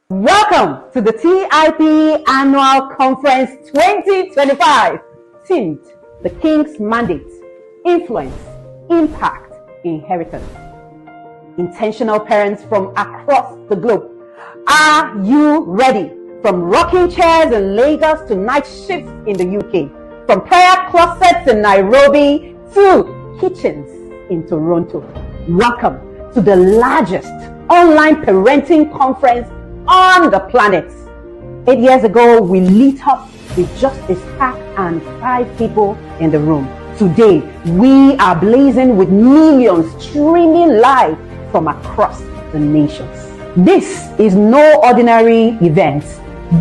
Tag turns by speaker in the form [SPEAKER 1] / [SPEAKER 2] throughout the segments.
[SPEAKER 1] Welcome to the TIP Annual Conference 2025, themed The King's Mandate, Influence, Impact, Inheritance. Intentional parents from across the globe. Are you ready? From rocking chairs in Lagos to night shifts in the UK, from prayer closets in Nairobi to kitchens in Toronto. Welcome to the largest online parenting conference on the planet. 8 years ago, we lit up with just a stack and 5 people in the room. Today, we are blazing with millions streaming live from across the nations. This is no ordinary event.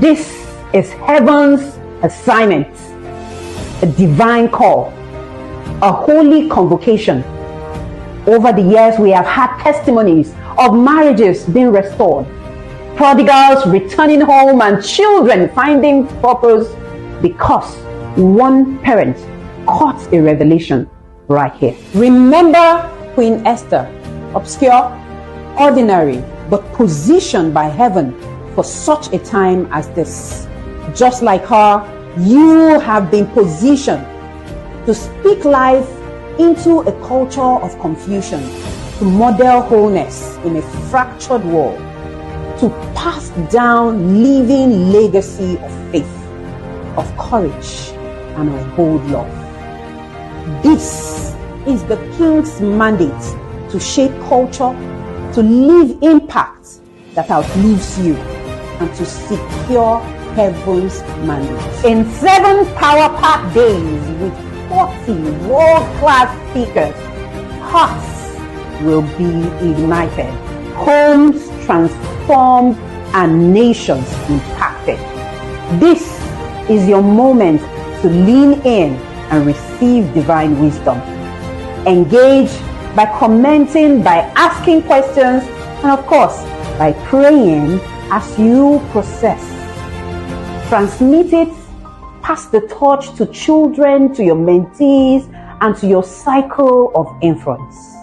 [SPEAKER 1] This is heaven's assignment, a divine call, a holy convocation. Over the years, we have had testimonies of marriages being restored, prodigals returning home, and children finding purpose because one parent caught a revelation right here. Remember Queen Esther, obscure, ordinary, but positioned by heaven for such a time as this. Just like her, you have been positioned to speak life into a culture of confusion, to model wholeness in a fractured world, to pass down living legacy of faith, of courage, and of bold love. This is the King's mandate to shape culture, to leave impact that outlives you, and to secure heaven's mandate. In 7 power-packed days with 40 world-class speakers, hearts will be ignited, homes transformed, and nations impacted. This is your moment to lean in and receive divine wisdom. Engage by commenting, by asking questions, and of course, by praying as you process. Transmit it, pass the torch to children, to your mentees, and to your cycle of influence.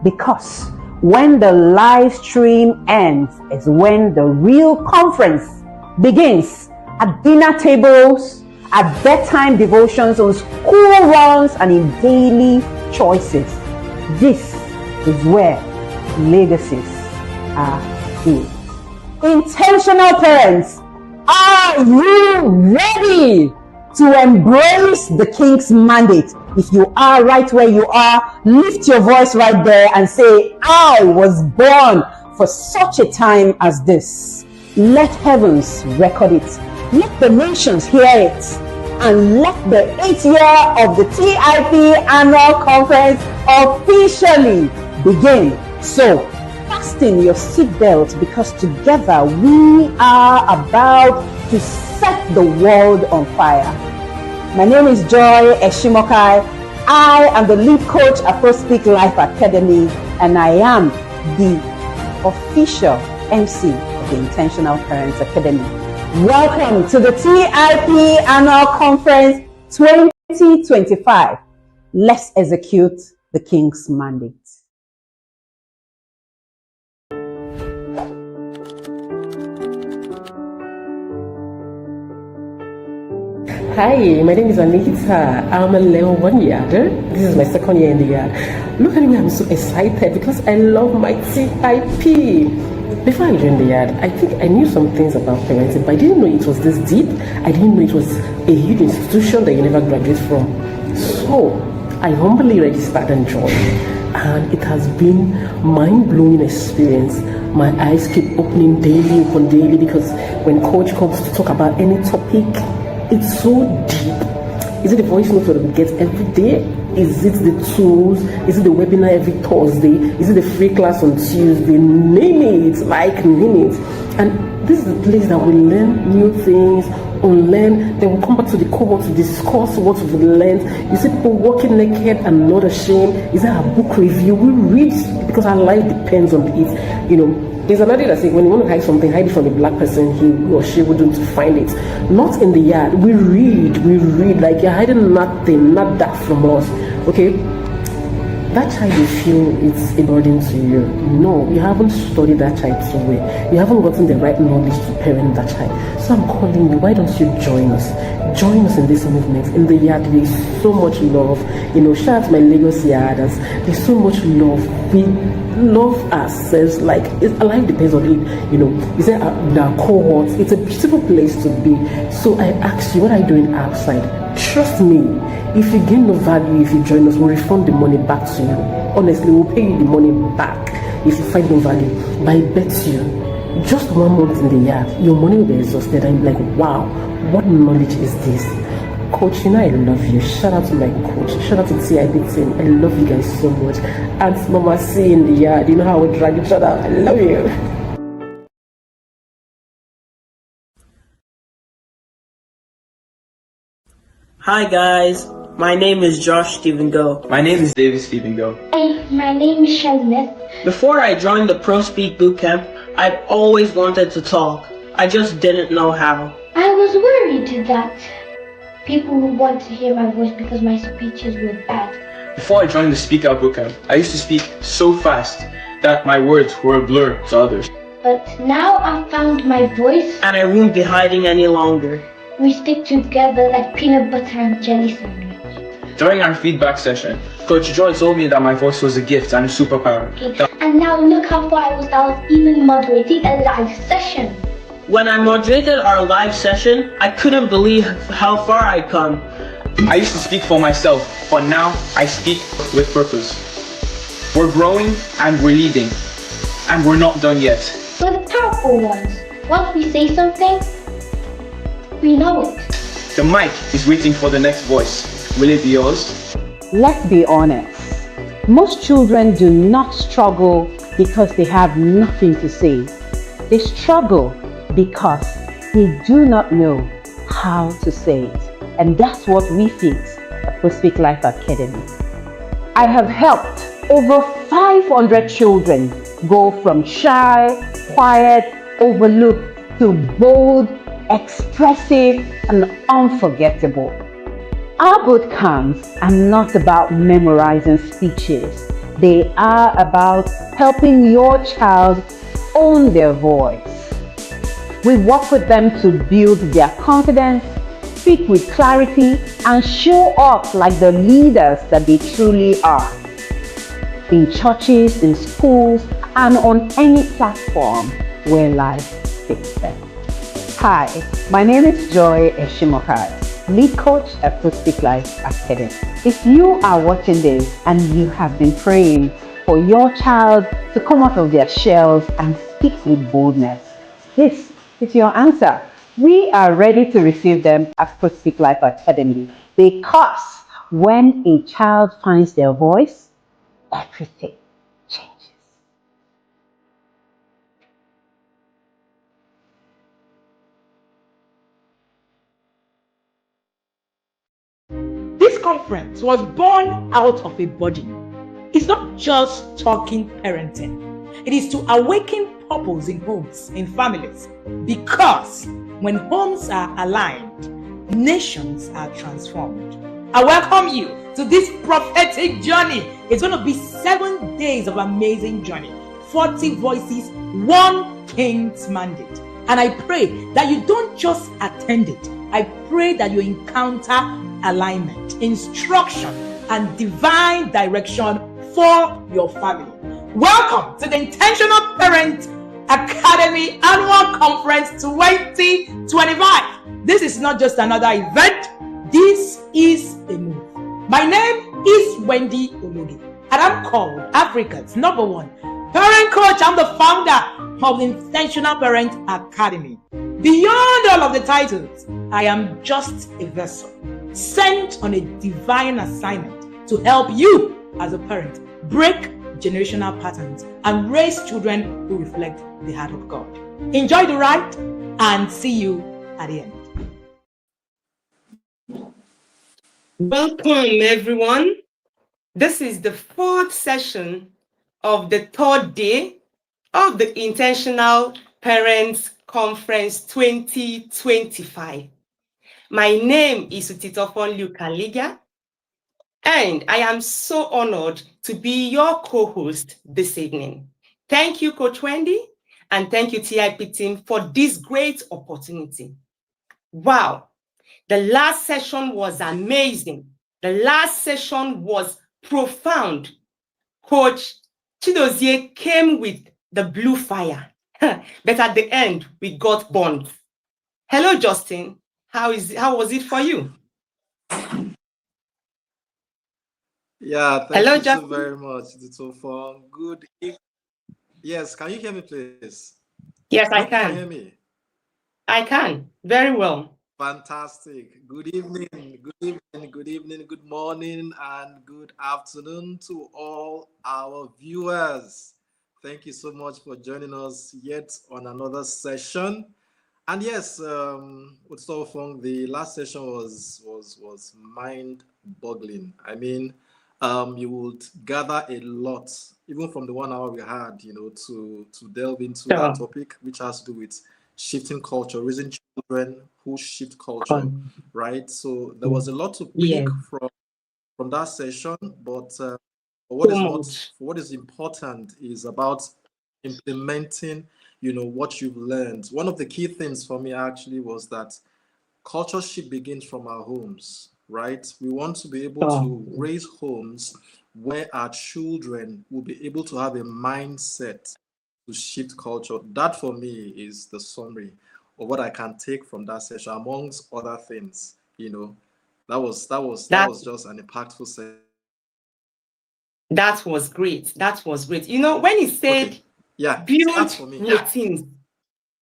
[SPEAKER 1] Because when the live stream ends is when the real conference begins, at dinner tables, at bedtime devotions, on school runs, and in daily choices. This is where legacies are built. Intentional parents, are you ready to embrace the King's mandate? If you are right where you are, lift your voice right there and say, I was born for such a time as this. Let heavens record it. Let the nations hear it. And let the 8th year of the TIP Annual Conference officially begin. So, fasten your seatbelt, because together we are about to set the world on fire. My name is Joy Eshimokai. I am the lead coach at ProSpeak Life Academy, and I am the official MC of the Intentional Parents Academy. Welcome to the TIP Annual Conference 2025. Let's execute the King's mandate.
[SPEAKER 2] Hi, my name is Anita. I'm a level 1 yarder. This is my 2nd year in the yard. Look at me, I'm so excited because I love my TIP. Before I joined the yard, I think I knew some things about parenting, but I didn't know it was this deep. I didn't know it was a huge institution that you never graduate from. So I humbly registered and joined, and it has been mind-blowing experience. My eyes keep opening daily upon daily, because when coach comes to talk about any topic, it's so deep. Is it the voice notes that we get every day? Is it the tools? Is it the webinar every Thursday? Is it the free class on Tuesday? Name it. And this is the place that we learn new things, unlearn. Then we come back to the cohort to discuss what we've learned. You see people walking naked and not ashamed. Is that a book review? We read because our life depends on it. You know, there's another that says when you want to hide something, hide it from a black person. He or she wouldn't find it. Not in the yard. We read like you're hiding nothing, not that from us. Okay. that child you feel it's a burden to you. No, you haven't studied that child so well. You haven't gotten the right knowledge to parent that child. So I'm calling you, why don't you join us? Join us in this movement. In the yard, there is so much love. Shout out to my Lagos yarders. There's so much love. We love ourselves. Like, life depends on it. You say our cohorts. It's a beautiful place to be. So I ask you, what are you doing outside? Trust me, if you gain no value, if you join us, we'll refund the money back to you. Honestly, we'll pay you the money back if you find no value. But I bet you, just 1 month in the yard, your money will be exhausted and you'll be like, wow, what knowledge is this? Coach, I love you. Shout out to my coach. Shout out to the CIP team. I love you guys so much. And Mama C in the yard, you know how we drag each other. I love you.
[SPEAKER 3] Hi guys, my name is Josh Stephen Go.
[SPEAKER 4] My name is David Stephen Go.
[SPEAKER 5] Hey, my name is Smith.
[SPEAKER 3] Before I joined the Pro Speak Bootcamp, I've always wanted to talk. I just didn't know how.
[SPEAKER 5] I was worried that people would want to hear my voice because my speeches were bad.
[SPEAKER 4] Before I joined the Speak Out Bootcamp, I used to speak so fast that my words were a blur to others.
[SPEAKER 5] But now I've found my voice.
[SPEAKER 3] And I won't be hiding any longer.
[SPEAKER 5] We stick together like peanut butter and jelly sandwich.
[SPEAKER 4] During our feedback session, Coach Joy told me that my voice was a gift and a superpower.
[SPEAKER 5] Okay. And now look how far I was even moderating a live session.
[SPEAKER 3] When I moderated our live session, I couldn't believe how far I'd come.
[SPEAKER 4] I used to speak for myself, but now I speak with purpose. We're growing and we're leading, and we're not done yet.
[SPEAKER 5] We're the powerful ones. Once we say something, we know it.
[SPEAKER 4] The mic is waiting for the next voice. Will it be yours?
[SPEAKER 1] Let's be honest. Most children do not struggle because they have nothing to say. They struggle because they do not know how to say it. And that's what we fix at Prospect Life Academy. I have helped over 500 children go from shy, quiet, overlooked to bold, expressive, and unforgettable. Our boot camps are not about memorizing speeches. They are about helping your child own their voice. We work with them to build their confidence, speak with clarity, and show up like the leaders that they truly are. In churches, in schools, and on any platform where life takes them. Hi, my name is Joy Eshimokai, lead coach at Prospect Life Academy. If you are watching this and you have been praying for your child to come out of their shells and speak with boldness, this is your answer. We are ready to receive them at Prospect Life Academy because when a child finds their voice, everything changes.
[SPEAKER 6] This conference was born out of a body. It's not just talking parenting. It is to awaken purpose in homes, in families. Because when homes are aligned, nations are transformed. I welcome you to this prophetic journey. It's going to be 7 days of amazing journey. 40 voices, one king's mandate. And I pray that you don't just attend it. I pray that you encounter alignment, instruction, and divine direction for your family. Welcome to the Intentional Parent Academy Annual Conference 2025. This is not just another event. This is a move. My name is Wendy Ologi, and I'm called Africa's #1 parent coach. I'm the founder of the Intentional Parent Academy. Beyond all of the titles, I am just a vessel sent on a divine assignment to help you as a parent break generational patterns and raise children who reflect the heart of God. Enjoy the ride and see you at the end.
[SPEAKER 7] Welcome, everyone. This is the 4th session of the 3rd day of the Intentional Parents Conference 2025. My name is Utitofon Lukaliga. And I am so honored to be your co-host this evening. Thank you, Coach Wendy, and thank you, TIP team, for this great opportunity. Wow, the last session was amazing. The last session was profound. Coach Chidozie came with the blue fire, but at the end, we got burned. Hello, Justin. How was it for you?
[SPEAKER 8] Yeah, thank
[SPEAKER 7] Hello,
[SPEAKER 8] you so
[SPEAKER 7] Justin.
[SPEAKER 8] very much. It's so fun. Good. Yes, can you hear me, please?
[SPEAKER 7] Yes,
[SPEAKER 8] I
[SPEAKER 7] I
[SPEAKER 8] hope you can
[SPEAKER 7] can.
[SPEAKER 8] hear me.
[SPEAKER 7] I can. Very well.
[SPEAKER 8] Fantastic. Good evening, good evening, good evening, good morning, and good afternoon to all our viewers. Thank you so much for joining us yet on another session. And yes, with so fun, the last session was mind-boggling. I mean, you would gather a lot, even from the 1 hour we had, to delve into that
[SPEAKER 7] Sure.
[SPEAKER 8] topic, which has to do with shifting culture, raising children who shift culture, right? So there was a lot to pick
[SPEAKER 7] Yeah,
[SPEAKER 8] from that session, but
[SPEAKER 7] so much.
[SPEAKER 8] what is important is about implementing, what you've learned. One of the key things for me actually was that culture shift begins from our homes, right? We want to be able
[SPEAKER 7] Sure.
[SPEAKER 8] to raise homes where our children will be able to have a mindset to shift culture. That for me is the summary of what I can take from that session, amongst other things. That
[SPEAKER 7] That
[SPEAKER 8] was just an impactful session.
[SPEAKER 7] that was great. That was great. You know, when he said
[SPEAKER 8] Okay, yeah,
[SPEAKER 7] build
[SPEAKER 8] that's for me.
[SPEAKER 7] routines,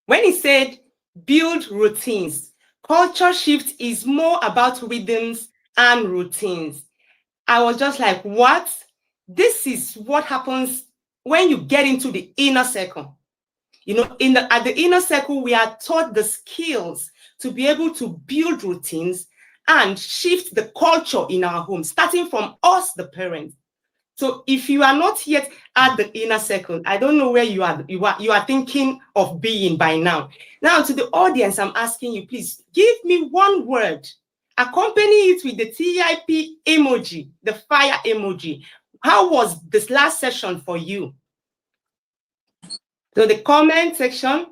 [SPEAKER 7] when he said build routines, culture shift is more about rhythms and routines. I was just like, what? This is what happens when you get into the inner circle. You know, at the inner circle, we are taught the skills to be able to build routines and shift the culture in our home, starting from us, the parents. So if you are not yet at the inner circle, I don't know where you are. You are thinking of being by now. Now, to the audience, I'm asking you, please give me one word. Accompany it with the TIP emoji, the fire emoji. How was this last session for you? So the comment section,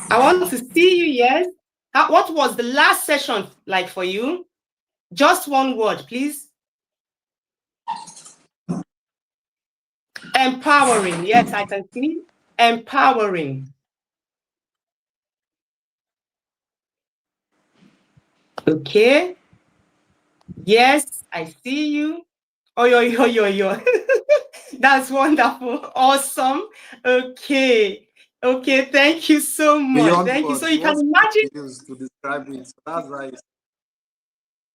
[SPEAKER 7] I want to see you, yes. What was the last session like for you? Just one word, please. Empowering. Yes, I can see. Empowering. Okay. Yes, I see you. Oh, yo. That's wonderful. Awesome. Okay. Okay. Thank you so much.
[SPEAKER 8] Beyond
[SPEAKER 7] Thank you. So
[SPEAKER 8] words,
[SPEAKER 7] you can
[SPEAKER 8] what's
[SPEAKER 7] imagine.
[SPEAKER 8] used to describe it? So that's right.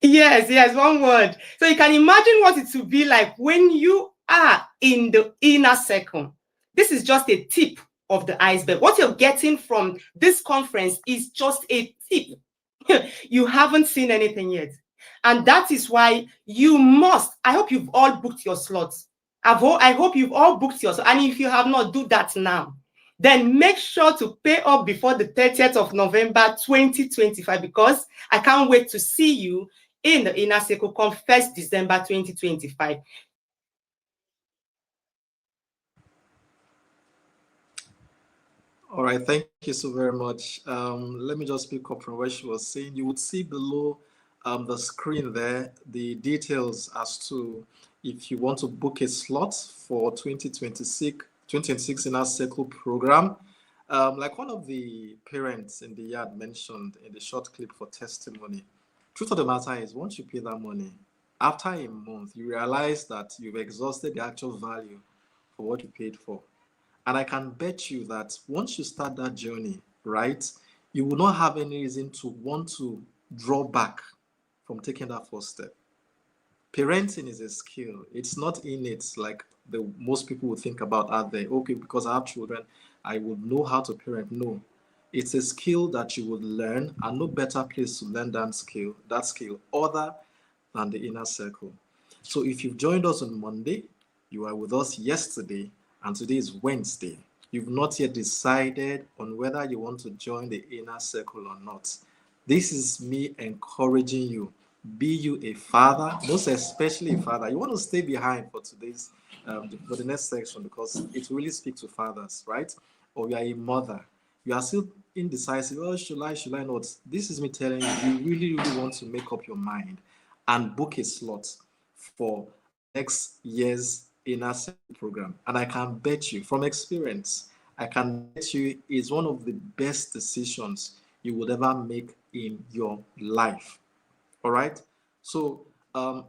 [SPEAKER 7] Yes, one word. So you can imagine what it will be like when you are in the inner circle. This is just a tip of the iceberg. What you're getting from this conference is just a tip. You haven't seen anything yet. And that is why you must. I hope you've all booked your slots. I hope you've all booked yours. And if you have not, do that now. Then make sure to pay up before the 30th of November 2025, because I can't wait to see you in the inner circle come 1st December 2025.
[SPEAKER 8] All right, thank you so very much. Let me just pick up from where she was saying. You would see below the screen there the details as to if you want to book a slot for 2026 Inner Circle program. Like one of the parents in the yard mentioned in the short clip for testimony, truth of the matter is once you pay that money, after a month, you realize that you've exhausted the actual value for what you paid for. And I can bet you that once you start that journey, right, you will not have any reason to want to draw back from taking that first step. Parenting is a skill. It's not innate like the most people would think about out there. Okay, because I have children, I would know how to parent. No. It's a skill that you would learn, and no better place to learn that skill other than the inner circle. So if you've joined us on Monday, you were with us yesterday, and today is Wednesday. You've not yet decided on whether you want to join the inner circle or not. This is me encouraging you. be you a father, most especially a father. You want to stay behind for today's, for the next section, because it really speaks to fathers, right? Or you are a mother. You are still indecisive. Oh, should I not? This is me telling you, you really want to make up your mind and book a slot for next year's inner circle program. And I can bet you from experience, I can bet you it's one of the best decisions you would ever make in your life. All right. So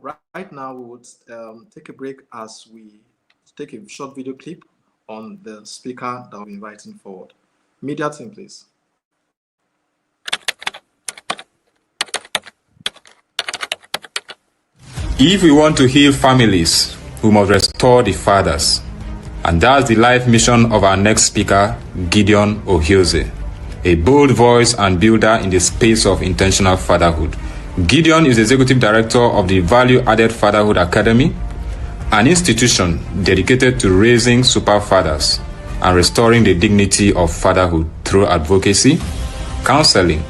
[SPEAKER 8] right now we would take a break as we take a short video clip on the speaker that we're inviting forward. Media team, please.
[SPEAKER 9] If we want to heal families, we must restore the fathers. And that's the life mission of our next speaker, Gideon Ohioze, a bold voice and builder in the space of intentional fatherhood. Gideon is Executive Director of the Value Added Fatherhood Academy, an institution dedicated to raising super fathers and restoring the dignity of fatherhood through advocacy, counseling,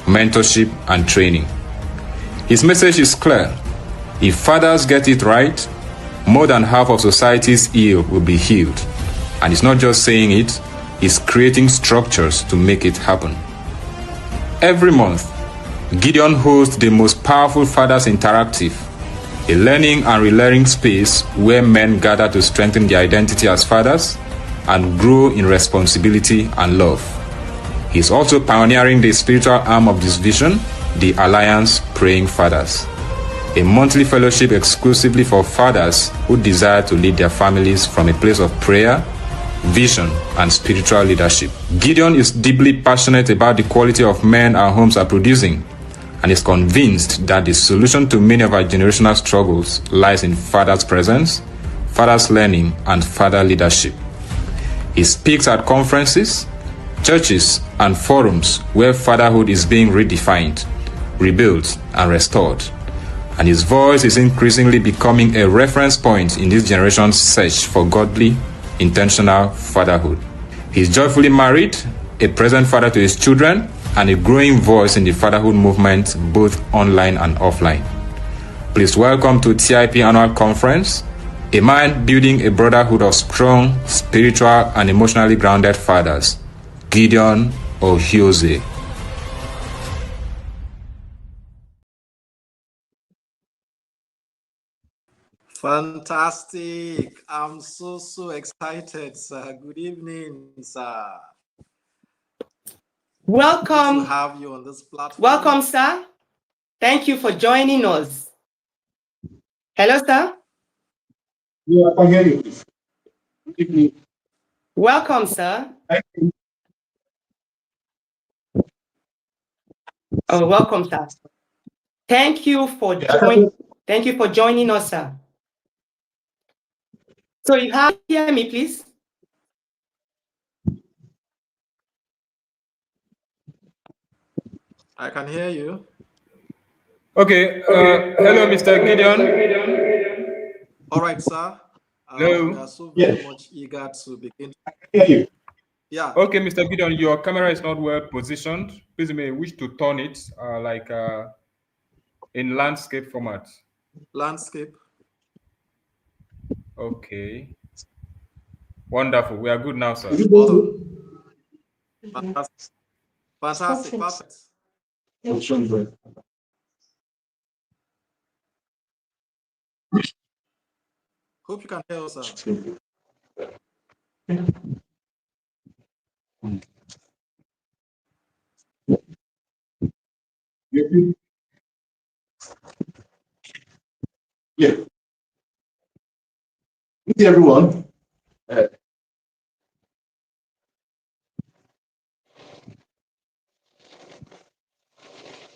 [SPEAKER 9] mentorship, and training. His message is clear. If fathers get it right, more than half of society's ill will be healed. And it's not just saying it, it's creating structures to make it happen. Every month, Gideon hosts the most powerful Fathers Interactive, a learning and relearning space where men gather to strengthen their identity as fathers and grow in responsibility and love. He's also pioneering the spiritual arm of this vision, the Alliance Praying Fathers, a monthly fellowship exclusively for fathers who desire to lead their families from a place of prayer, vision, and spiritual leadership. Gideon is deeply passionate about the quality of men our homes are producing, and is convinced that the solution to many of our generational struggles lies in fathers' presence, fathers' learning, and father leadership. He speaks at conferences, churches, and forums where fatherhood is being redefined, rebuilt, and restored. And his voice is increasingly becoming a reference point in this generation's search for godly, intentional fatherhood. He's joyfully married, a present father to his children, and a growing voice in the fatherhood movement, both online and offline. Please welcome to TIP Annual Conference, a man building a brotherhood of strong, spiritual, and emotionally grounded fathers, Gideon Ohioze.
[SPEAKER 8] Fantastic. I'm so excited, sir. Good evening, sir.
[SPEAKER 7] Welcome.
[SPEAKER 8] Good to have you on this platform.
[SPEAKER 7] Welcome, sir. Thank you for joining us. Hello, sir.
[SPEAKER 10] Yeah, I hear you. Good evening.
[SPEAKER 7] Welcome, sir.
[SPEAKER 10] Thank you.
[SPEAKER 7] Oh, welcome, sir. Thank you for joining us, sir. So you have to hear me, please.
[SPEAKER 8] I can hear you.
[SPEAKER 9] Okay, hello, Mr. Gideon.
[SPEAKER 8] All right, sir.
[SPEAKER 9] Hello.
[SPEAKER 8] We are so very much eager to begin.
[SPEAKER 10] I can hear you.
[SPEAKER 8] Yeah.
[SPEAKER 9] Okay, Mr. Gideon, your camera is not well positioned. Please, you may wish to turn it in landscape format.
[SPEAKER 8] Landscape.
[SPEAKER 9] Okay. Wonderful. We are good now, sir.
[SPEAKER 8] Awesome. Fantastic. Fantastic. Perfect. Hope you can hear us, sir.
[SPEAKER 10] Yeah. Good everyone.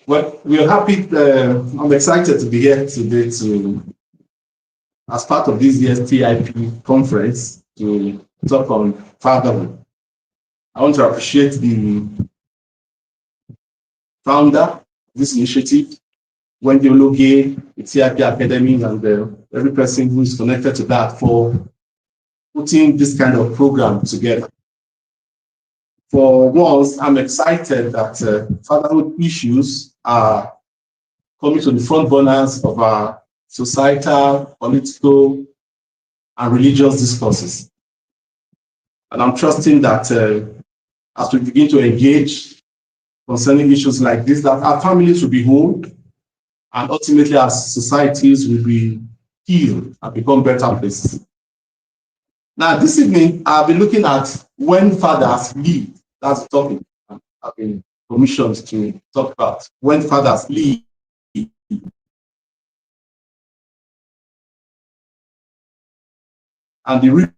[SPEAKER 10] Well, we are happy. I'm excited to be here today as part of this year's TIP conference to talk on fatherhood. I want to appreciate the founder of this initiative, Wendy Ologe, the TIP Academy, and every person who is connected to that for putting this kind of program together. For once, I'm excited that fatherhood issues are coming to the front burners of our societal, political, and religious discourses. And I'm trusting that as we begin to engage concerning issues like this, that our families will be whole, and ultimately our societies will be healed and become better places. Now, this evening, I'll be looking at when fathers lead. That's the topic I've been commissioned to talk about. When fathers lead. And the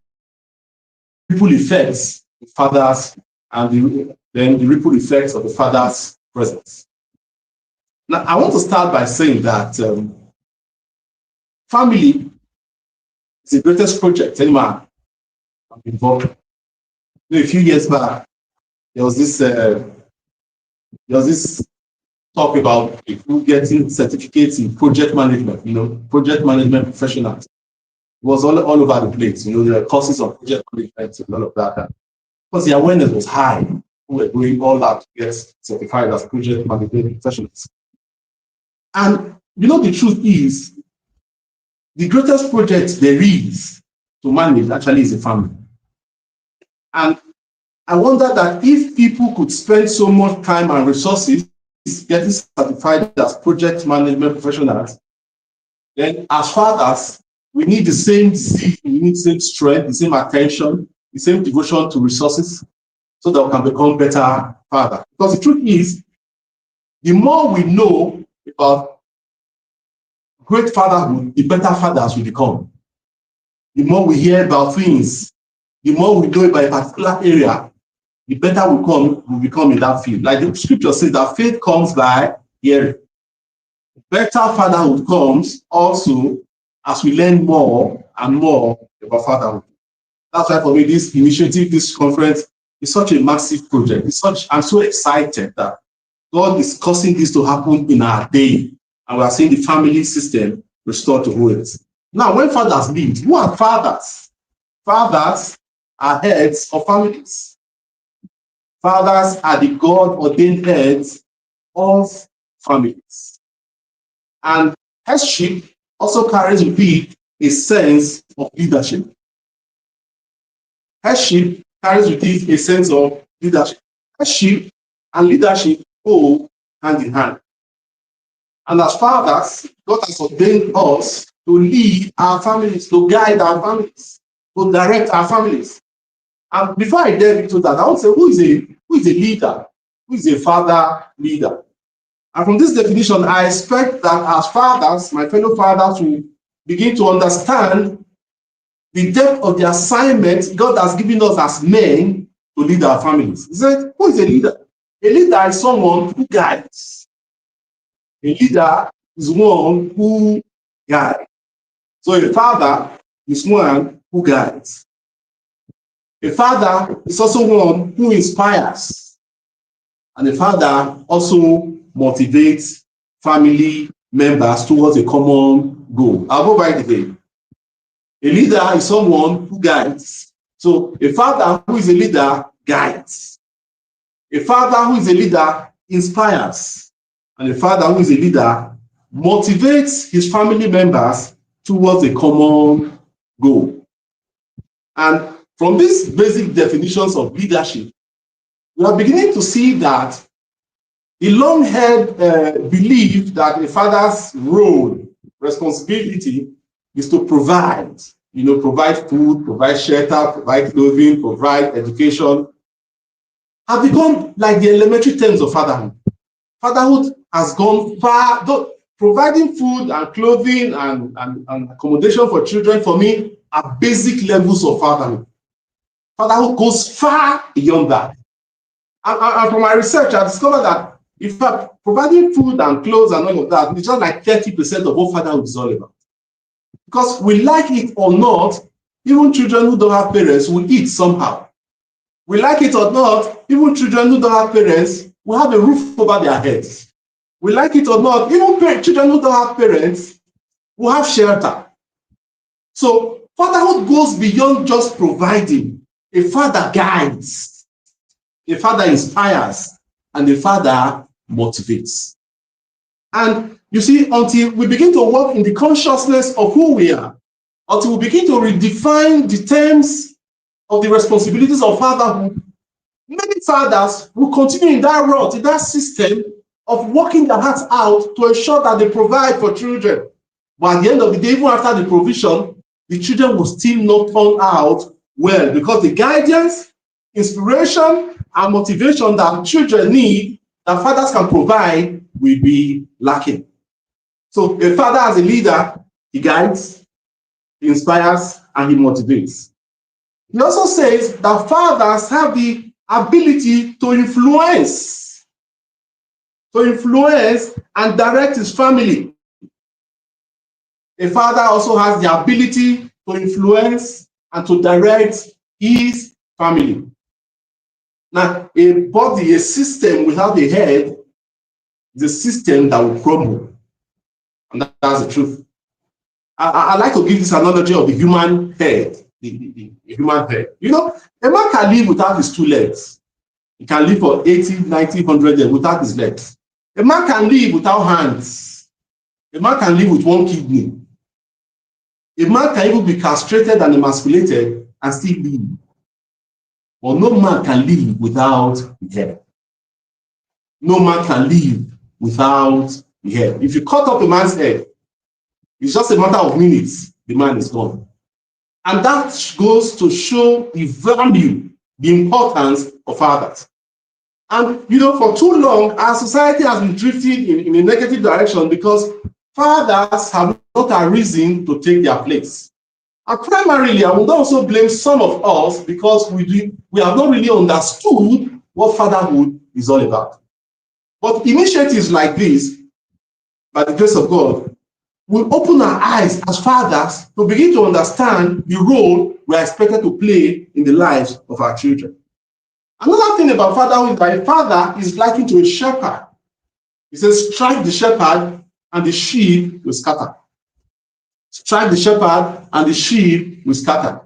[SPEAKER 10] ripple effects of fathers, and then the ripple effects of the father's presence. Now, I want to start by saying that family is the greatest project any man can be involved in. You know, a few years back, there was this talk about people getting certificates in project management. You know, project management professionals. It was all over the place. You know, there are courses of project management and all of that. Because the awareness was high. We were doing all that to get certified as project management professionals. And you know, the truth is, the greatest project there is to manage actually is a family. And I wonder that if people could spend so much time and resources getting certified as project management professionals, then as fathers, we need the same zeal, we need the same strength, the same attention, the same devotion to resources, so that we can become better fathers. Because the truth is, the more we know about great fatherhood, the better fathers we become. The more we hear about things, the more we know about a particular area, the better we become in that field. Like the scripture says that faith comes by hearing. Better fatherhood comes also as we learn more and more about fatherhood. That's why for me, this initiative, this conference is such a massive project. I'm so excited that God is causing this to happen in our day. And we are seeing the family system restored to wholeness. Now, when fathers lead, who are fathers? Fathers are heads of families. Fathers are the God-ordained heads of families. And headship also carries with it a sense of leadership. Headship carries with it a sense of leadership. Headship and leadership go hand in hand. And as fathers, God has ordained us to lead our families, to guide our families, to direct our families. And before I delve into that, I want to say, who is a leader? Who is a father leader? And from this definition, I expect that as fathers, my fellow fathers, will begin to understand the depth of the assignment God has given us as men to lead our families. He said, who is a leader? A leader is someone who guides. A leader is one who guides. So a father is one who guides. A father is also one who inspires. And a father also motivates family members towards a common goal. I'll go by the day. A leader is someone who guides. So a father who is a leader guides. A father who is a leader inspires. And a father who is a leader motivates his family members towards a common goal. And from these basic definitions of leadership, we are beginning to see that the long-held belief that a father's role, responsibility, is to provide, provide food, provide shelter, provide clothing, provide education, have become like the elementary terms of fatherhood. Fatherhood has gone far. Providing food and clothing and accommodation for children, for me, are basic levels of fatherhood. Fatherhood goes far beyond that. And from my research, I discovered that, in fact, providing food and clothes and all of that is just like 30% of what fatherhood is all about. Because we like it or not, even children who don't have parents will eat somehow. We like it or not, even children who don't have parents will have a roof over their heads. We like it or not, even children who don't have parents will have shelter. So fatherhood goes beyond just providing. A father guides, a father inspires, and a father motivates. And you see, until we begin to work in the consciousness of who we are, until we begin to redefine the terms of the responsibilities of fatherhood, many fathers will continue in that rut, in that system of working their hearts out to ensure that they provide for children. But at the end of the day, even after the provision, the children will still not turn out well because the guidance, inspiration, and motivation that children need that fathers can provide will be lacking. So a father as a leader, he guides, he inspires, and he motivates. He also says that fathers have the ability to influence and direct his family. A father also has the ability to influence and to direct his family. Now, a body, a system without a head is a system that will crumble. And that's the truth. I like to give this analogy of the human head. The human head. You know, a man can live without his two legs. He can live for 80, 90, 100 years without his legs. A man can live without hands. A man can live with one kidney. A man can even be castrated and emasculated and still live. But no man can live without the head. No man can live without the head. If you cut off a man's head, it's just a matter of minutes, the man is gone. And that goes to show the value, the importance of fathers. And, you know, for too long, our society has been drifting in a negative direction because fathers have not a reason to take their place. And primarily, I would also blame some of us because we have not really understood what fatherhood is all about. But initiatives like this, by the grace of God, will open our eyes as fathers to begin to understand the role we are expected to play in the lives of our children. Another thing about fatherhood is that a father is likened to a shepherd. He says, strike the shepherd and the sheep will scatter. Strike the shepherd and the sheep will scatter.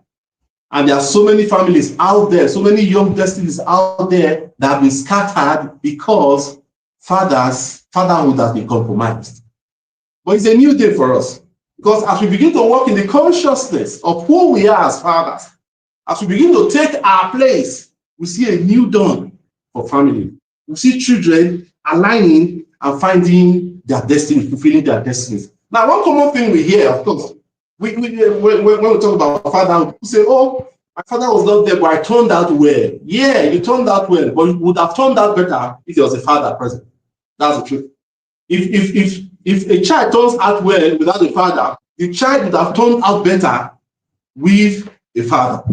[SPEAKER 10] And there are so many families out there, so many young destinies out there that have been scattered because fatherhood has been compromised. But it's a new day for us because as we begin to walk in the consciousness of who we are as fathers, as we begin to take our place, we see a new dawn for family. We see children aligning and finding their destiny, fulfilling their destinies. Now, one common thing we hear, of course, when we talk about fatherhood, people say, oh, my father was not there, but I turned out well. Yeah, you turned out well, but you would have turned out better if there was a father present. That's the truth. If a child turns out well without a father, the child would have turned out better with a father.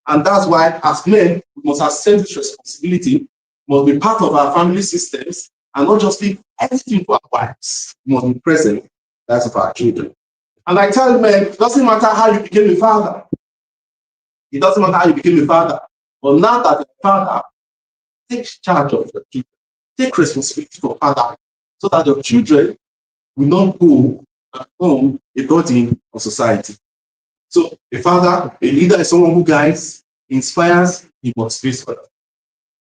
[SPEAKER 10] And that's why, as men, we must accept this responsibility, must be part of our family systems, and not just leave everything to our wives. We must be present, that's for our children. And I tell men, it doesn't matter how you became a father. It doesn't matter how you became a father. But now that you're a father, take charge of your children. Take responsibility for father, so that your children will not go and become a burden on society. So a father, a leader is someone who guides, inspires, he motivates others.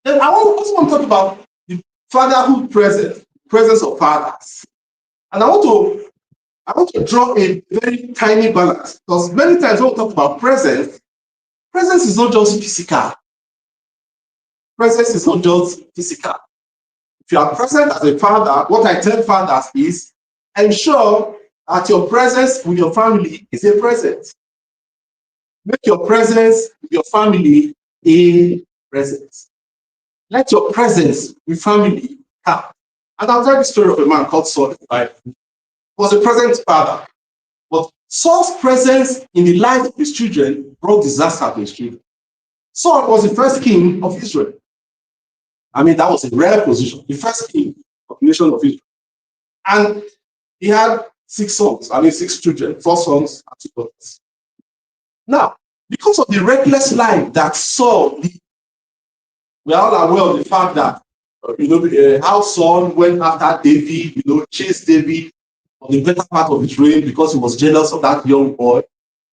[SPEAKER 10] Then I also want to talk about the fatherhood presence of fathers. And I want to draw a very tiny balance, because many times when we talk about presence is not just physical. Presence is not just physical. If you are present as a father, what I tell fathers is ensure that your presence with your family is a presence. Make your presence with your family a presence. Let your presence with family count. And I'll tell you the story of a man called Saul in the Bible. He was a present father, but Saul's presence in the life of his children brought disaster to his children. Saul was the first king of Israel. I mean, that was a rare position, the first king of the nation of Israel. And he had 6 children, 4 sons and 2 daughters. Now, because of the reckless life that Saul lived, we are all aware of the fact that, how Saul went after David, chased David on the better part of his reign because he was jealous of that young boy,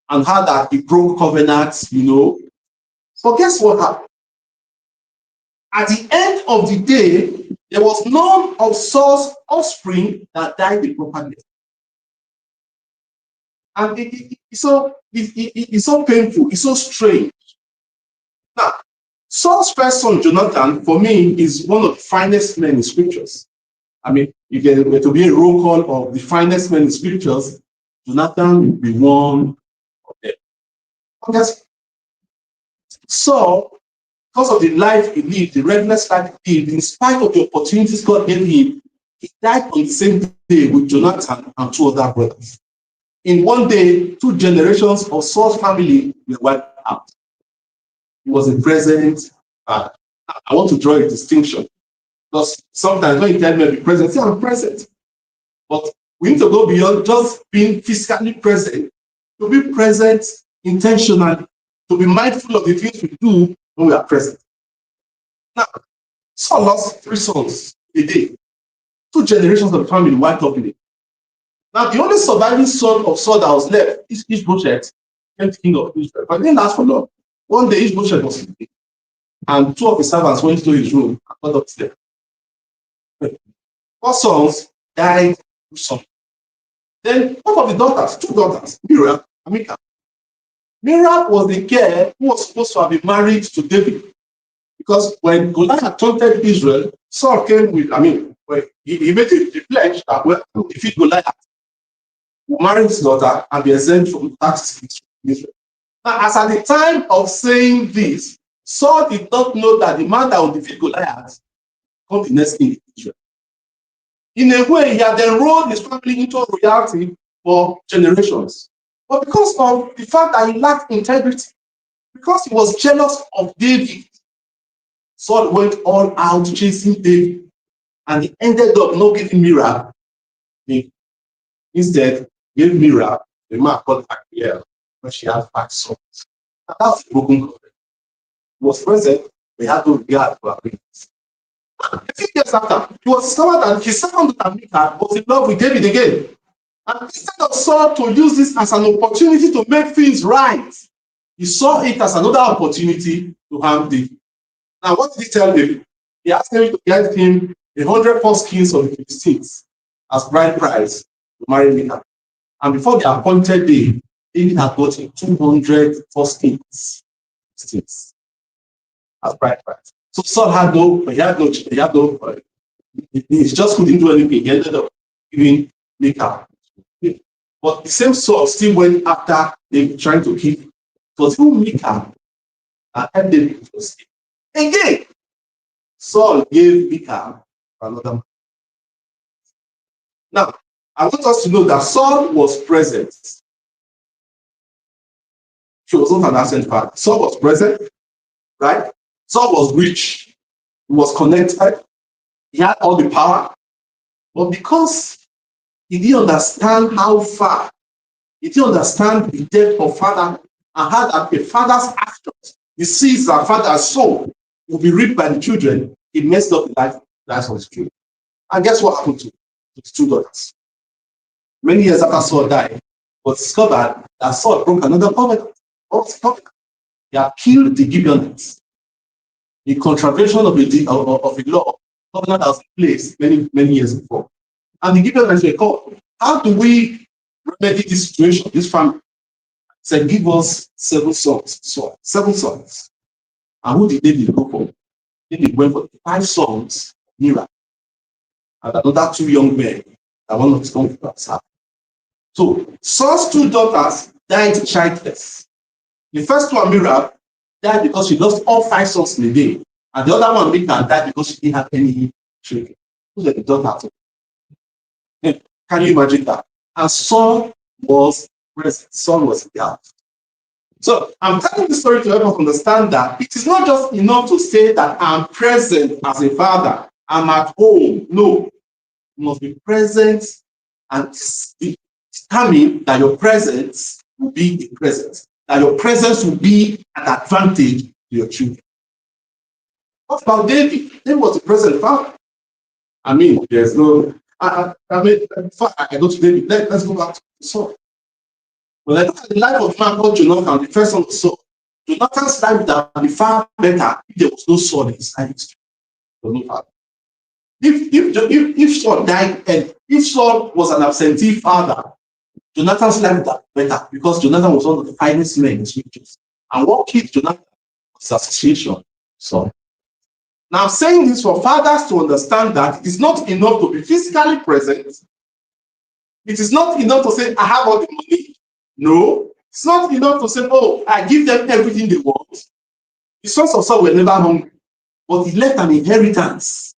[SPEAKER 10] and how that he broke covenants, But guess what happened? At the end of the day, There was none of Saul's offspring that died the proper death. And it's so painful, it's so strange. Now, Saul's first son, Jonathan, for me, is one of the finest men in scriptures. I mean, if there were to be a roll call of the finest men in scriptures, Jonathan would be one of them. Because Saul, because of the life he lived, the reckless life he lived, in spite of the opportunities God gave him, he died on the same day with Jonathan and two other brothers. In one day, 2 generations of Saul's family were wiped out. He was a present. I want to draw a distinction, because sometimes when you tell me to be present, say I'm present. But we need to go beyond just being physically present, to be present intentionally, to be mindful of the things we do when we are present. Now, Saul lost 3 sons a day. 2 generations of the family wiped up in it. Now, the only surviving son of Saul that was left is Ishbosheth, king of Israel. But it didn't last for long. One day, Ishbosheth was sleeping, and 2 of his servants went to his room and got up to them. 4 sons died through son. Then, one of the daughters, 2 daughters, Miriam and Michal. Miriam was the girl who was supposed to have been married to David. Because when Goliath taunted Israel, Saul came with, he made the pledge that, well, to defeat Goliath, will marry his daughter and be exempt from taxes in Israel. Now, as at the time of saying this, Saul did not know that the man that will defeat Goliath come the next king in Israel. In a way, he had enrolled his family into royalty for generations. But because of the fact that he lacked integrity, because he was jealous of David, Saul went all out chasing David, and he ended up not giving Miriam. Instead, gave Miriam a man called Abiel, when she had 5 sons. And that's the broken covenant. He was present, but he had no regard for agreements. A few years after, he was discovered that his second daughter Michal was in love with David again. And instead of Saul to use this as an opportunity to make things right, he saw it as another opportunity to harm David. Now, what did he tell David? He asked him to get him 100 foreskins of the Philistines as bride price to marry Michal. And before the appointed day, David had gotten 200 foreskins as bride price. So Saul had he just couldn't do anything. He ended up giving Michal. But the same Saul still went after David, trying to kill him. It was who Michal and helped David to escape. Again, Saul gave Michal another man. Now, I want us to know that Saul was present. He was not an absent father. Saul was present, right? Saul was rich. He was connected. He had all the power. But because he didn't understand how far, he didn't understand the depth of father, and how that a father's actions, the seeds that father sow, will be reaped by the children, he messed up the lives of his children. And guess what happened to his 2 daughters? Many years after Saul died, it was discovered that Saul broke another covenant. What was the covenant? He had killed the Gibeonites in contravention of a law, covenant that was in place many years before. And the Gibeonites were called. How do we remedy this situation, this family? He said, give us 7 sons. 7 sons. And who did David go for? David went for 5 sons, Miriam, and another 2 young men that one of his concubines had. So Saul's 2 daughters died childless. The first one, Miriam, died because she lost all 5 sons in a day. And the other one, Michal, died because she didn't have any children. Who were the daughters? Can you imagine that? And Saul was present. Saul was in the house. So I'm telling this story to help us understand that it is not just enough to say that I'm present as a father, I'm at home. No, you must be present and determine that your presence will be a presence, that your presence will be an advantage to your children. What about David? David was the present father. I mean, there's no. Before I go to David, let's go back to Saul. When I look at the life of man called Jonathan, the first son of Saul, Jonathan's life would have been far better if there was no Saul in his life. If Saul died, and if Saul was an absentee father, Jonathan's life was better because Jonathan was one of the finest men in the scriptures. And what killed Jonathan was association. So now I'm saying this for fathers to understand that it is not enough to be physically present. It is not enough to say, I have all the money. No, it's not enough to say, oh, I give them everything they want. The sons of Saul were never hungry, but he left an inheritance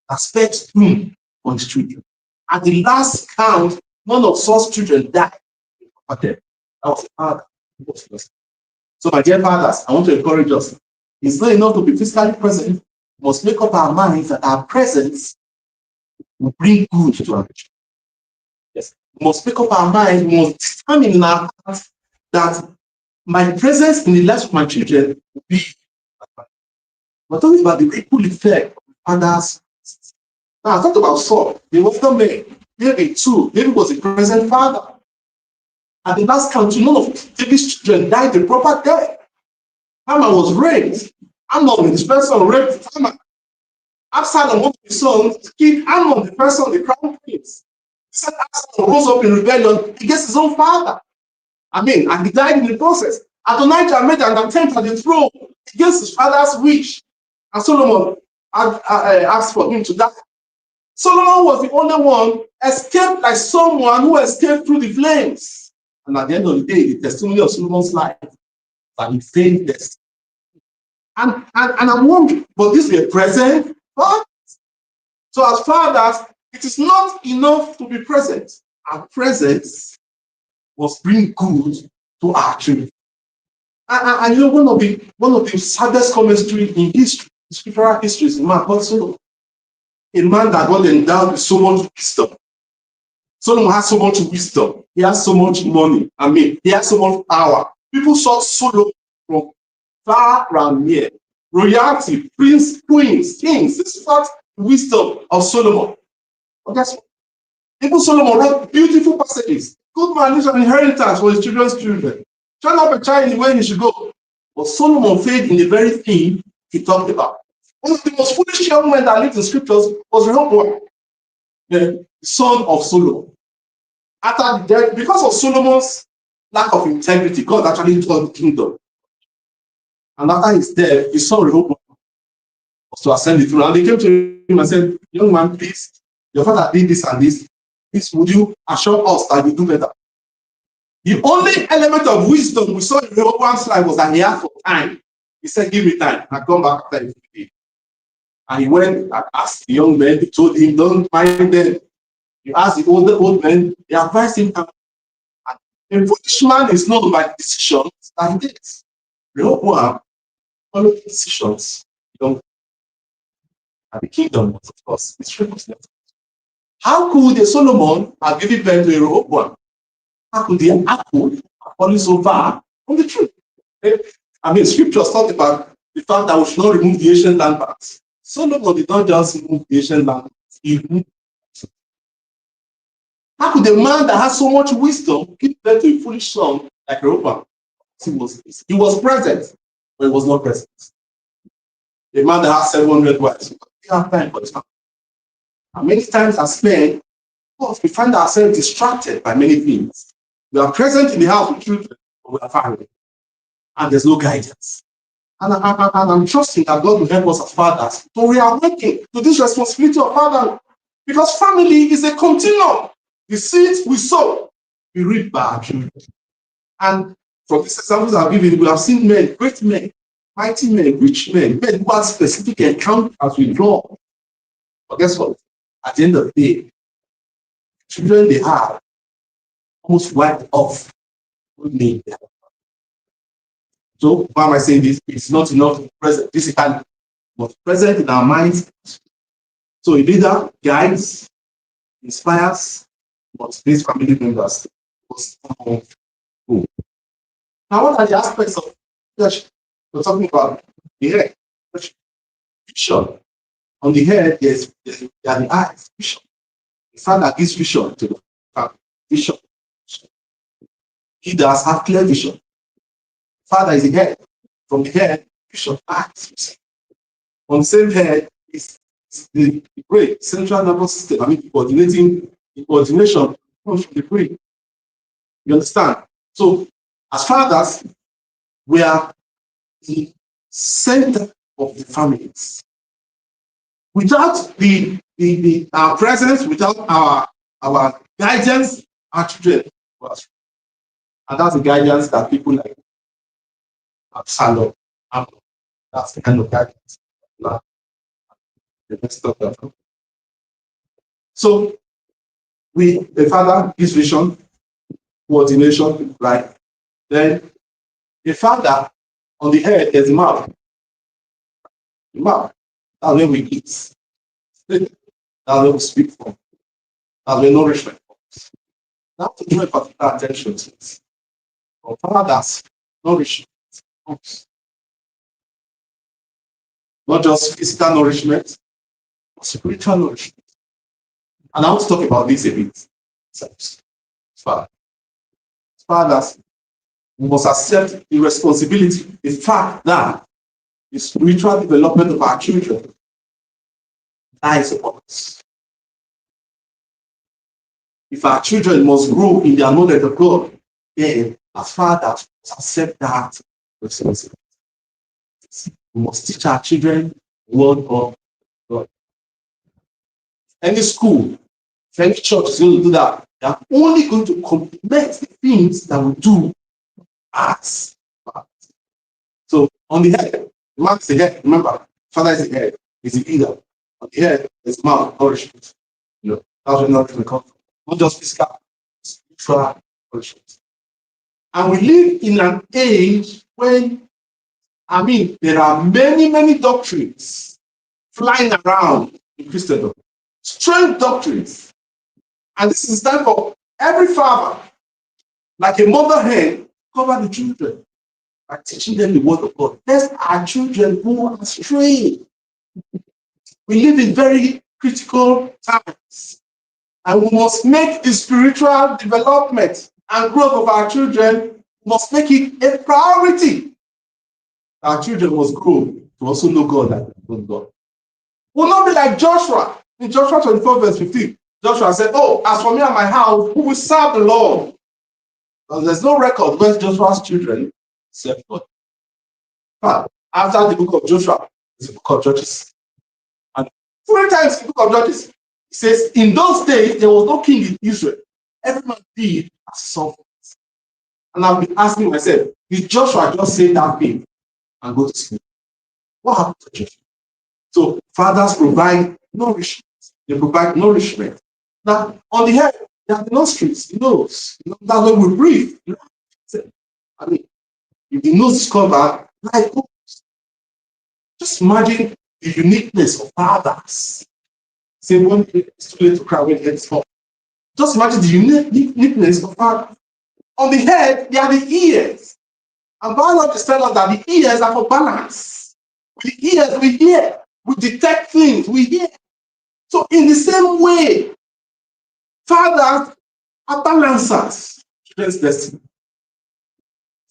[SPEAKER 10] that fed him on his children. At the last count, none of Saul's children died. That was the father. So, my dear fathers, I want to encourage us. It's not enough to be physically present. We must make up our minds that our presence will bring good to our children. Yes. We must make up our minds. We must determine in our hearts that my presence in the lives of my children will be. We're talking about the ripple effect of fathers. Now, I talked about Saul. He was not made. David too. David was a present father. At the last count, none of David's children died the proper death. Haman was raped. Amnon, his first son, raped Haman. Absalom, one of his sons, killed Amnon, the first son, the crown prince. He said Absalom rose up in rebellion against his own father. And he died in the process. Adonijah made an attempt at the throne against his father's wish. And Solomon asked for him to die. Solomon was the only one escaped like someone who escaped through the flames. And at the end of the day, the testimony of Solomon's life that he failed destiny. And I'm wondering, but this is a present father. So as fathers, it is not enough to be present. Our presence must bring good to our children. And one of the saddest commentary in history, scriptural history, is a man called Solomon. A man that God endowed with so much wisdom. Solomon has so much wisdom. He has so much money. He has so much power. People saw Solomon from far and near. Royalty, prince, queens, kings. This is not wisdom of Solomon. But guess what? Even Solomon wrote beautiful passages. Good man leaves an inheritance for his children's children. Train up a child in the way he should go. But Solomon failed in the very thing he talked about. One of the most foolish young men that lived in scriptures was Rehoboam, the son of Solomon. After death, because of Solomon's lack of integrity, God actually turned the kingdom. And after his death, his son Rehoboam was to ascend the throne. And they came to him and said, young man, please, your father did this and this. Please, would you assure us that you do better? The only element of wisdom we saw in Rehoboam's life was that he asked for time. He said, give me time. I come back after you. And he went and asked the young men. He told him, don't mind them. You ask the old men, they advised him. And a foolish man is known by the decisions that he takes. Rehoboam followed the decisions. And the kingdom was, of course, his. How could a Solomon have given birth to a Rehoboam? How could the apple have fallen so far from the tree? Scriptures talk about the fact that we should not remove the ancient landmarks. Solomon did not just remove the ancient landmarks. He removed. How could a man that has so much wisdom give birth to a foolish son like Rehoboam? He was present, but he was not present. A man that has 700 wives, he have time for his family. And many times as men, we find ourselves distracted by many things. We are present in the house with children, but we are far away. And there's no guidance. And I'm trusting that God will help us as fathers to reawaken to this responsibility of fatherhood. Because family is a continuum. The seeds we sow, we reap by our children. And from these examples I've given, we have seen men, great men, mighty men, rich men who had specific encounters with God. But guess what? At the end of the day, children they have almost wiped off good name. So why am I saying this? It's not enough to be present physically, but present in our minds. So a leader guides, inspires, but these family members must go. Now, what are the aspects of leadership? We're talking about the head, vision. On the head, there are the eyes, vision. The father gives vision to the family. Vision. Leaders have clear vision. Father is the head. From the head, vision, eyes. On the same head is the brain, central nervous system. I mean, coordination comes from the brain. You understand? So, as fathers, we are the center of the families. Without our presence, without our guidance, our children, and that's the guidance that people like Absalom have. That's the kind of guidance. So, the father gives vision, coordination, right? Then the father on the head is the mouth. The mouth. That's where we eat. That's where we speak from. That's where nourishment comes. Now to draw particular attention to it. For fathers, nourishment comes. Not just physical nourishment, but spiritual nourishment. And I want to talk about this a bit. Fathers, we must accept the responsibility, the fact that the spiritual development of our children lies upon us. If our children must grow in their knowledge of God, then as fathers must accept that responsibility. We must teach our children the word of God. Any school, if any church is going to do that, they are only going to complement the things that we do as fathers. So on the head, the man is the head. Remember, father is the head, is the leader. On the head is mouth, nourishment. That's where nourishment comes from. Not just physical, spiritual nourishment. And we live in an age when, there are many, many doctrines flying around in Christendom. Strange doctrines. And this is time for every father, like a mother hen, cover the children by teaching them the word of God. Lest our children go astray. We live in very critical times. And we must make the spiritual development and growth of our children, must make it a priority. Our children must grow to also know God and God. Will not be like Joshua. In Joshua 24, verse 15, Joshua said, as for me and my house, we will serve the Lord. Because there's no record where Joshua's children served God. But after the book of Joshua, it's the book of Judges. And 3 times in the book of Judges, it says, in those days, there was no king in Israel. Every man did as he saw fit. And I've been asking myself, did Joshua just say that thing and go to sleep? What happened to Joshua? So fathers provide nourishment. They provide nourishment. Now, on the head, there are the nostrils, the nose. That's where we breathe. If the nose is covered, life goes. Just imagine the uniqueness of fathers. Say one it's too late to cry when it's hot. Just imagine the uniqueness of fathers. On the head, there are the ears. And biology tells us that the ears are for balance. With the ears, we hear. We detect things, we hear. So in the same way, fathers are balancers. Children's destiny.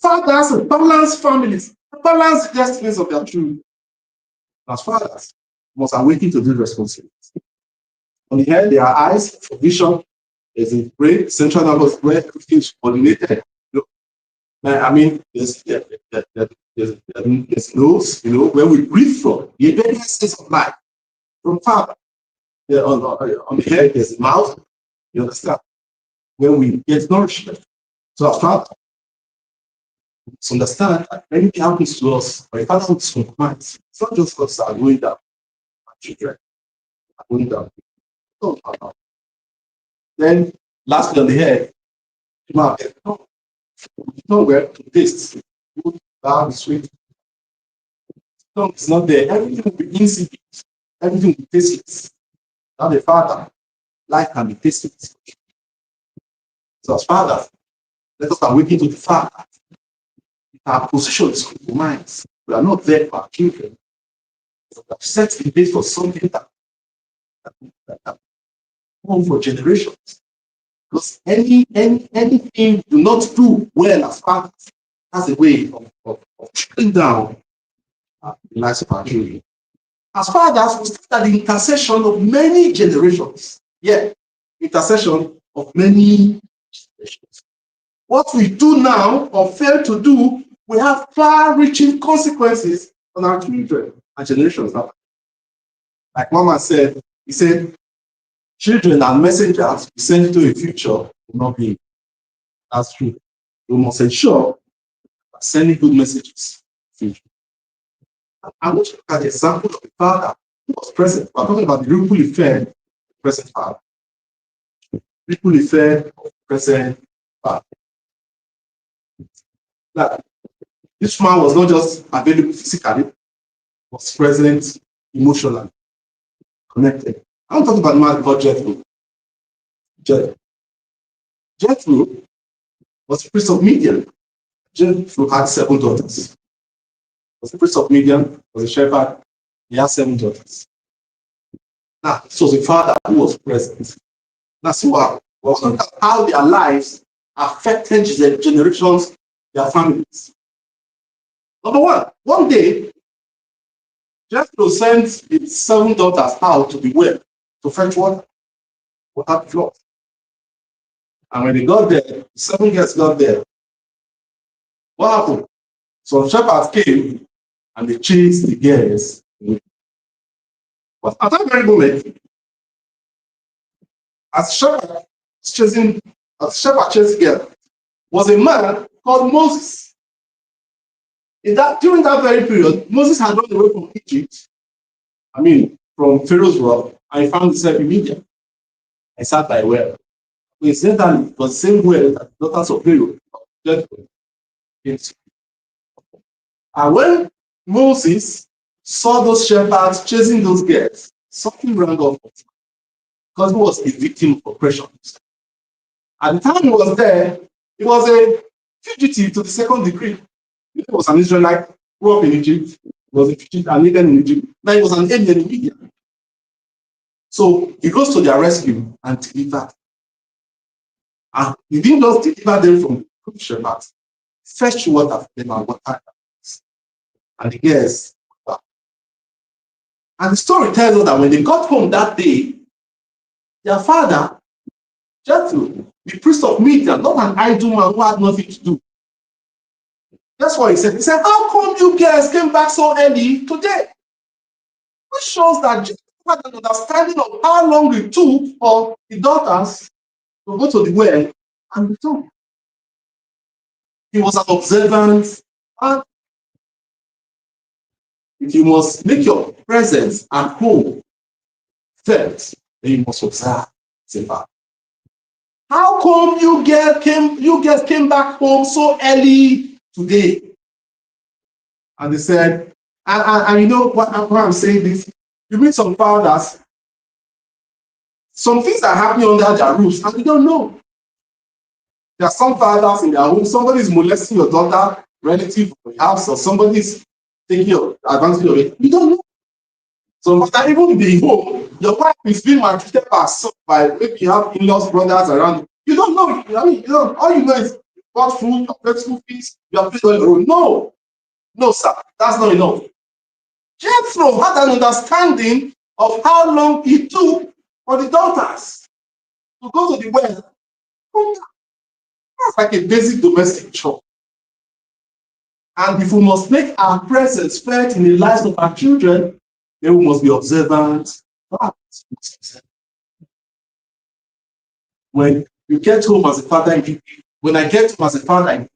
[SPEAKER 10] Fathers balance families, balance the destinies of their children. As fathers, must awaken to this responsibility. On the head, there are eyes for vision. There's a brain, central nervous where everything is coordinated. There's nose, where we breathe from, the very essence of life. From father. On the head, there's the mouth, you understand, where we get nourishment. So as father, to understand that anything happens to us, my father wants to compromise. It's not just us that are going down, our children are going down. No. Then, lastly, on the head, the mouth, tongue where to taste, good, bad, sweet. Tongue is not there. Everything will be insipid. Everything will be tasteless. Now the father, life can be tasteless. So as fathers, let us awaken to the fact that our position is compromised. We are not there for our children. We have set the base for something that home for generations. Because anything you do not do well as fathers has a way of trickling down the lives of our children. As fathers, we stand at the intercession of many generations. Yeah, intercession of many generations. What we do now or fail to do will have far-reaching consequences on our children and generations. Like Mama said, he said, children are messengers we send into a future will not be. That's true. We must ensure that sending good messages in the future. I want to look at the example of the father who was present. We're talking about the ripple effect of the present father. Ripple effect of the present father. Like, this man was not just available physically, was present emotionally, connected. I'm talking about the man called Jethro. Jethro was the priest of Midian. Jethro had 7 daughters. Was the priest of Midian, was a shepherd. He had 7 daughters. Now, this was a father who was present. That's why we're looking at how their lives affected their generations, their families. Number one day, Jethro sent his 7 daughters out to the well to fetch water the flock. And when they got there, the 7 girls got there. What happened? Some shepherds came and they chased the girls away. But at that very moment, as shepherd chasing girl, was a man called Moses. During that very period, Moses had run away from Egypt, from Pharaoh's wrath, and he found himself in Midian. He sat by a well. Coincidentally, it was the same well that the daughters of Pharaoh came to. And when Moses saw those shepherds chasing those girls, something rang off because he was a victim of oppression. At the time he was there, he was a fugitive to the second degree. He was an Israelite, grew up in Egypt, was a fugitive, an alien in Egypt. Now he was an alien in Midian. So he goes to their rescue and delivered. And he didn't just deliver them from the shepherds, fetch water for them and water. And the girls were back. And the story tells us that when they got home that day, their father, Jethro, the priest of Midian, not an idle man who had nothing to do. That's what he said. He said, how come you girls came back so early today? Which shows that Jethro had an understanding of how long it took for the daughters to go to the well and return. He was an observant man. If you must make your presence at home felt, then you must observe. How come you girls came back home so early today? And they said, and you know what I'm saying this? You meet some fathers, some things are happening under their roofs, and you don't know. There are some fathers in their home, somebody is molesting your daughter, relative of your house, or somebody is taking advantage of it. You don't know. So even be home, your wife is being maltreated by maybe you have in-laws, brothers around. You don't know. All you know is you bought food, you paid school fees, you have paid on your own. No, sir, that's not enough. Jethro had an understanding of how long it took for the daughters to go to the well. That's like a basic domestic chore. And if we must make our presence felt in the lives of our children, then we must be observant. When you get home as a father, when I get home as a father,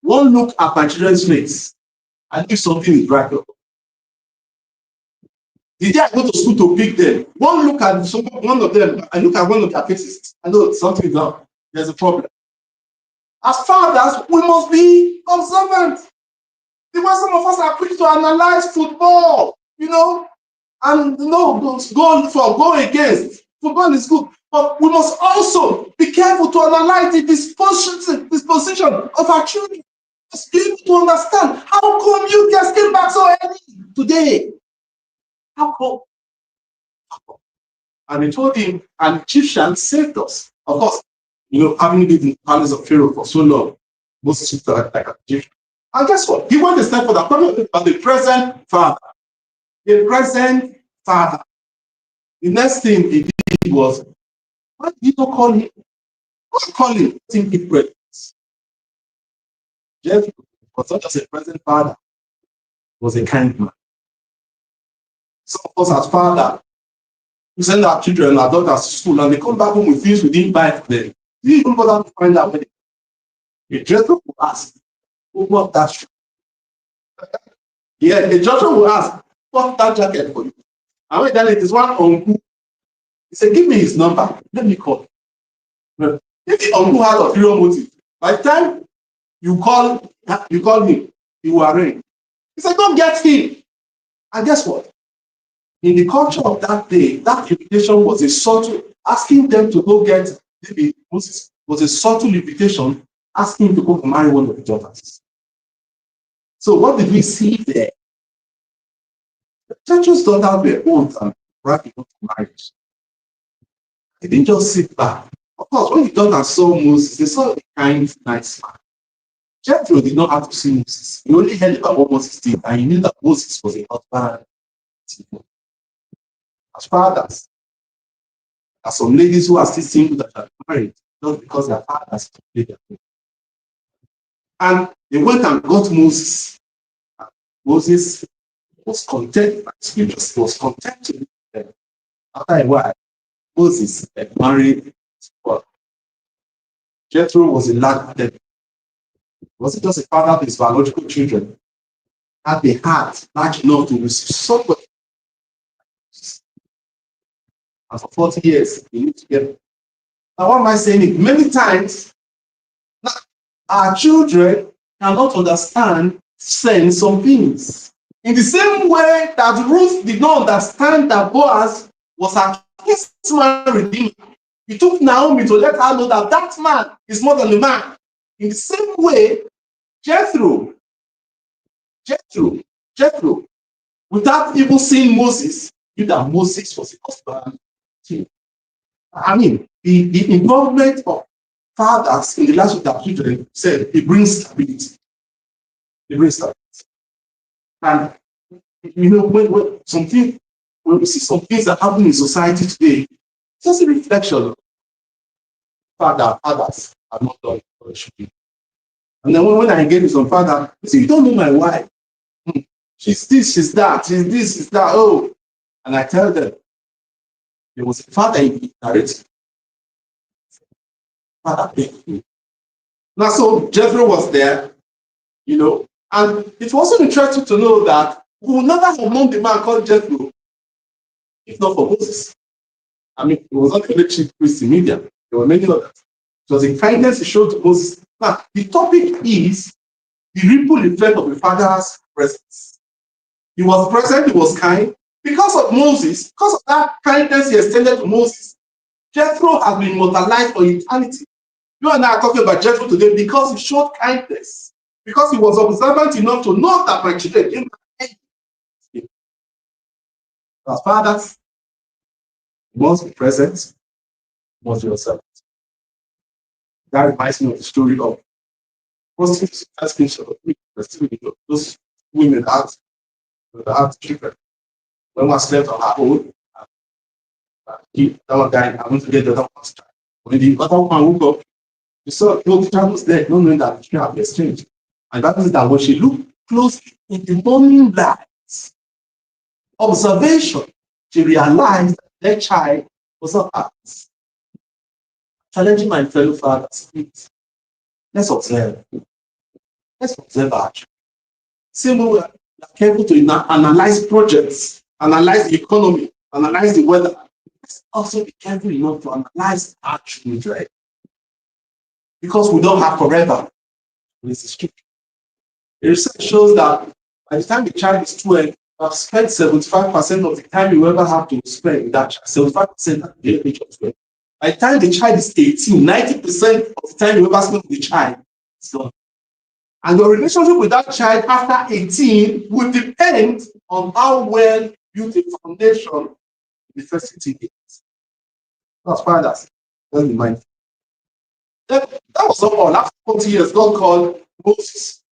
[SPEAKER 10] one look at my children's face, and if something is right. The day I go to school to pick them, one look at one of them, I look at one of their faces, I know something is wrong. There's a problem. As fathers, we must be observant. The way some of us are quick to analyze football, and go against. Football is good, but we must also be careful to analyze the disposition of our children. Just be able to understand how come you guys came back so early today. How come? And he told him, and the Egyptian saved us. Of course, having lived in the palace of Pharaoh for so long, Moses looked like an Egyptian. And guess what? He went a step further, talking about the present father. a present father. The next thing he did was, why did you not call him? Why call him? Let him give presents. Jethro was not just a present father, he was a kind man. Some of us as father, we send our children, our daughters to school, and they come back home with things we didn't buy for them. We didn't even bother to find out where they. A Jethro will ask, who bought that shoe? Yeah, a Joshua will ask, who bought that jacket for you? And when it is one uncle, he said, give me his number, let me call. If the uncle has ulterior motive, by the time you call him, he will arrange. He said, don't get him. And guess what? In the culture of that day, that invitation was a subtle, asking them to go get Moses was a subtle invitation, asking him to go to marry one of the daughters. So what did we see there? The church's daughters were old and ready for marriage. They didn't just sit back. Of course, when the daughters saw Moses, they saw a kind, nice man. Jethro did not have to see Moses. He only heard about what Moses did, and he knew that Moses was a husband. As fathers, there are some ladies who are still single that are married, not because their fathers completed their. And they went and got Moses. And Moses was content, scriptures, he was content to live there. After a while, Moses had married his brother. Jethro was a lad. He wasn't just a father of his biological children. Had the heart large enough to receive somebody. And for 40 years, they lived together. Now, why am I saying it? Many times, our children cannot understand, sense some things. In the same way that Ruth did not understand that Boaz was her kinsman redeemer, he took Naomi to let her know that that man is more than a man. In the same way, Jethro, without even seeing Moses, knew that Moses was a husband. I mean, the involvement of fathers in the lives of their children said it brings stability. It brings stability. And you know, when we see some things that happen in society today, it's just a reflection of fathers are not done what they should be. And then when I engage with some father, they say, you don't know my wife. She's this, she's that, she's this, she's that. Oh, and I tell them, there was a father in the narrative. Father paid me. Now, so Jethro was there, you know, and it was also interesting to know that we would never have known the man called Jethro if not for Moses. I mean, it was not the only chief priest in Midian. There were many others. It was the kindness he showed to Moses. Now, the topic is the ripple effect of the father's presence. He was present, he was kind. Because of Moses, because of that kindness he extended to Moses, Jethro has been immortalized for eternity. You and I are talking about Jethro today because he showed kindness, because he was observant enough to know that my children came back. As fathers, you must be present, you must be yourself. That reminds me of the story of those women that had children. When one slept on her own, that one guy, I went to get the other one's child. When the other one woke up, she saw the child was there, not knowing that the child had exchanged. And that is that when she looked closely in the morning light, observation, she realized that their child was not hers. Challenging my fellow fathers, please. Let's observe. Let's observe our children. Same way we are careful to analyze projects, analyze the economy, analyze the weather. Let's also be careful enough to analyze our children. Because we don't have forever. This is true. The research shows that by the time the child is 12, you have spent 75% of the time you ever have to spend with that child. 75% at the age of 12. By the time the child is 18, 90% of the time you ever spend with the child is gone. And your relationship with that child after 18 will depend on how well you build the foundation the first 18 years. That's fathers. That's the mind. That was not all. After 40 years, God called Moses.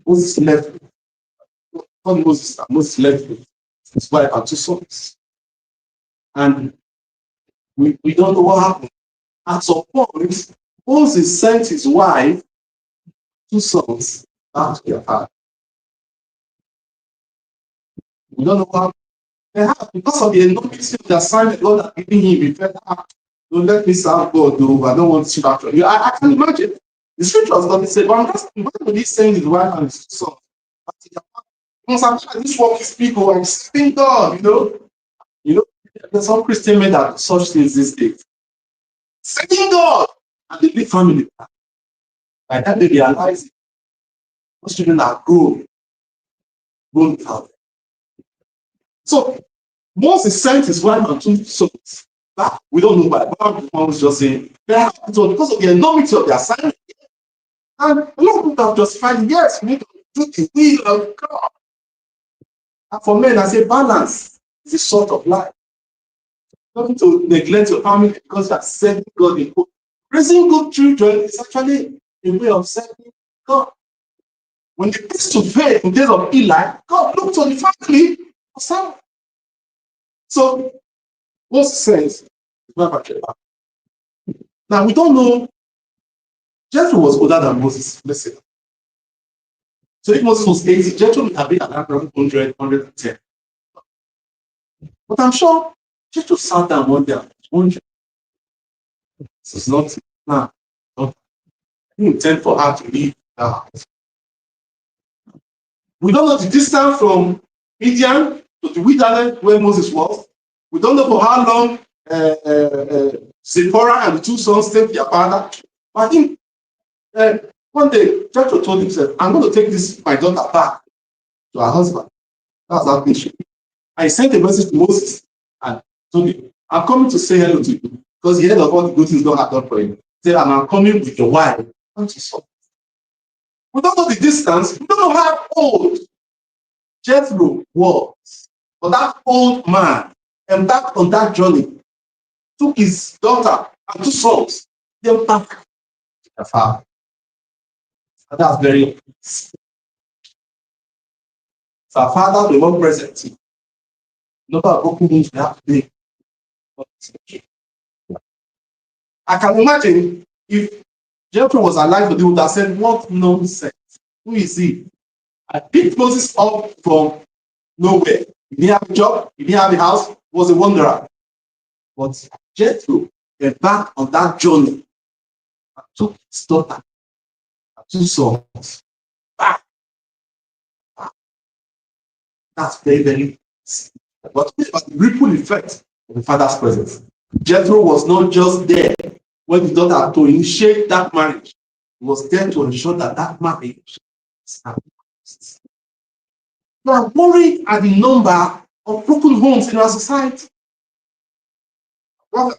[SPEAKER 10] Moses left. on Moses, and Moses left with his wife and 2 sons. And we don't know what happened. At some point, Moses sent his wife, 2 sons, back to their father. We don't know what happened. Perhaps because of the enormity of the assignment God had given him, he felt, don't let me serve God, though, I don't want to back to you. I can imagine. The scriptures God said, but I'm just, why would he send his wife and his 2 sons? Once this work is people, I'm serving God, You know, there's some Christian men that do such things these days. Serving God and the big family. By that they realize it. Most children are grown without them. So Moses sent his wife and 2 sons back. We don't know why. But I was just saying, perhaps it was because of the enormity of the assignment. And a lot of people have justified, yes, we need to do the will of God. And for men, I say balance is the sort of life. Not to neglect your family because you are serving God in hope. Raising good children is actually a way of serving God. When the priest to faith in days of Eli, God looked to the family for some. So Moses says, now we don't know. Jethro was older than Moses. Listen. So if Moses was 80, Jethro would have been around 100, 110. But I'm sure Jethro sat down one day and 100. This is not now. I didn't intend for her to leave the house. We don't know the distance from Midian to the wilderness where Moses was. We don't know for how long Zipporah and the 2 sons stayed with their father. But I think one day Jethro told himself, I'm going to take my daughter back to her husband. That's that mission. I sent a message to Moses and told him, I'm coming to say hello to you because he heard of all the good things God had done for him. He said, and I'm coming with your wife and 2 sons. We don't know the distance. We don't know how old Jethro was. But that old man embarked on that journey, took his daughter and 2 sons, them back to their father. And that's very important. So our father will not present. Number of broken homes we have today. I can imagine if Jethro was alive today, he would have said, what nonsense. Who is he? I picked Moses up from nowhere. He didn't have a job, he didn't have a house, he was a wanderer. But Jethro went back on that journey and took his daughter and 2 sons back. That's very, very simple. But what about the ripple effect of the father's presence? Jethro was not just there when the daughter to initiate that marriage. He was there to ensure that that marriage established. We are worried at the number of broken homes in our society. About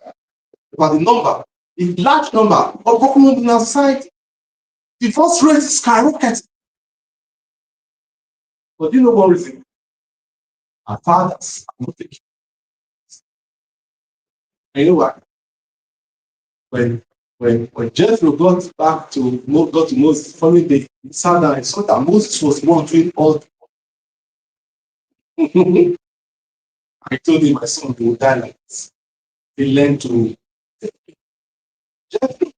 [SPEAKER 10] the number, the large number of broken homes in our society. Divorce rate is skyrocketing. But you know what reason? Our fathers are not taking. And you know what? When Jethro got to Moses, following day, he sat down and saw that Moses was one doing all. I told him, my son, he will die like this. He learned to Jethro.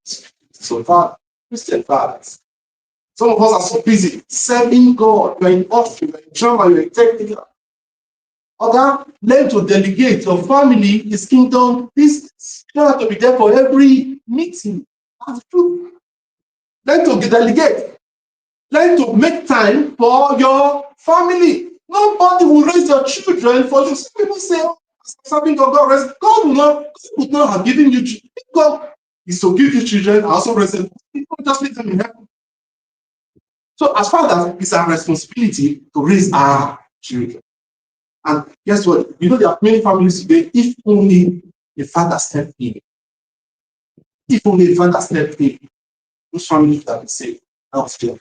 [SPEAKER 10] So far, Christian fathers. Some of us are so busy serving God. You're in office, you're in drama, you're in technical. Other, learn to delegate. Your family is kingdom business. You don't have to be there for every meeting. That's true. Learn to delegate. Learn to make time for your family. Nobody will raise your children for you. Some people say, oh, serving God, God would not have given you children. God is to give you children, also raise them. People just leave them in heaven. So as fathers, it's our responsibility to raise our children. And guess what? You know, there are many families today, if only a father stepped in. If only a father stepped in, those families that be saved. That was clear.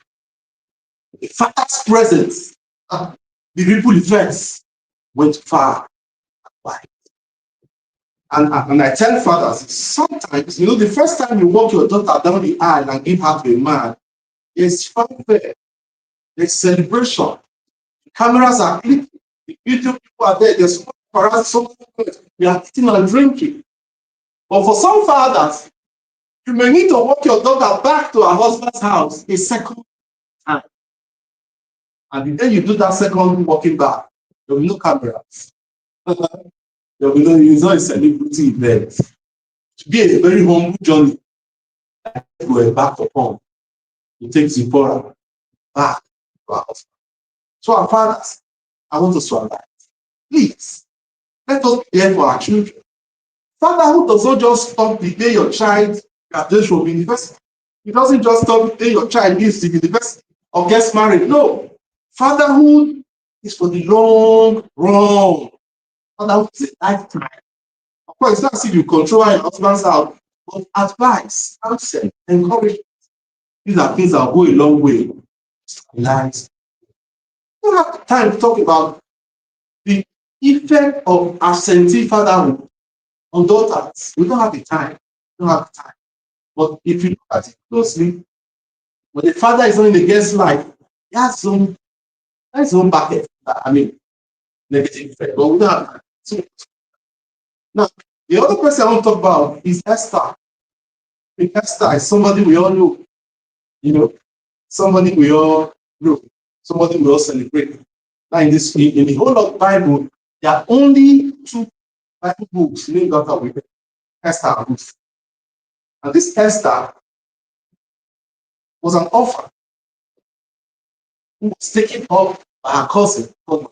[SPEAKER 10] The father's presence, the ripple effects went far and wide. And I tell fathers, sometimes, you know, the first time you walk your daughter down the aisle and give her to a man, there's fanfare, there's celebration. Cameras are clicking. The video people are there. There's so much harassment, so much noise. We are eating and drinking. But for some fathers, you may need to walk your daughter back to her husband's house a second time. And the day you do that second walking back, there will be no cameras. There will be no, it's not a celebrity event. To be a very humble journey, go back to home. It takes you back to our husband. So our fathers, I want us to align. Please, let us be there for our children. Fatherhood does not just stop the day your child graduates from university. It doesn't just stop the day your child leaves the university or gets married. No. Fatherhood is for the long run. Fatherhood is a lifetime. Of course, it's not as if you control your husband's house, but advice, counsel, encouragement. These are things that go a long way. Lives. We don't have time to talk about the effect of absentee fatherhood on daughters. We don't have the time. We don't have the time. But if you look at it closely, when the father is not in the guest's life, he has some bucket. I mean, negative effect. But we don't have time. So, now, the other person I want to talk about is Esther. I mean, Esther is somebody we all know. You know, somebody we all know. Somebody we all celebrate. Now, in the whole of the Bible, there are only 2 Bible books named after women, Esther and Ruth. And this Esther was an orphan who was taken up by her cousin. It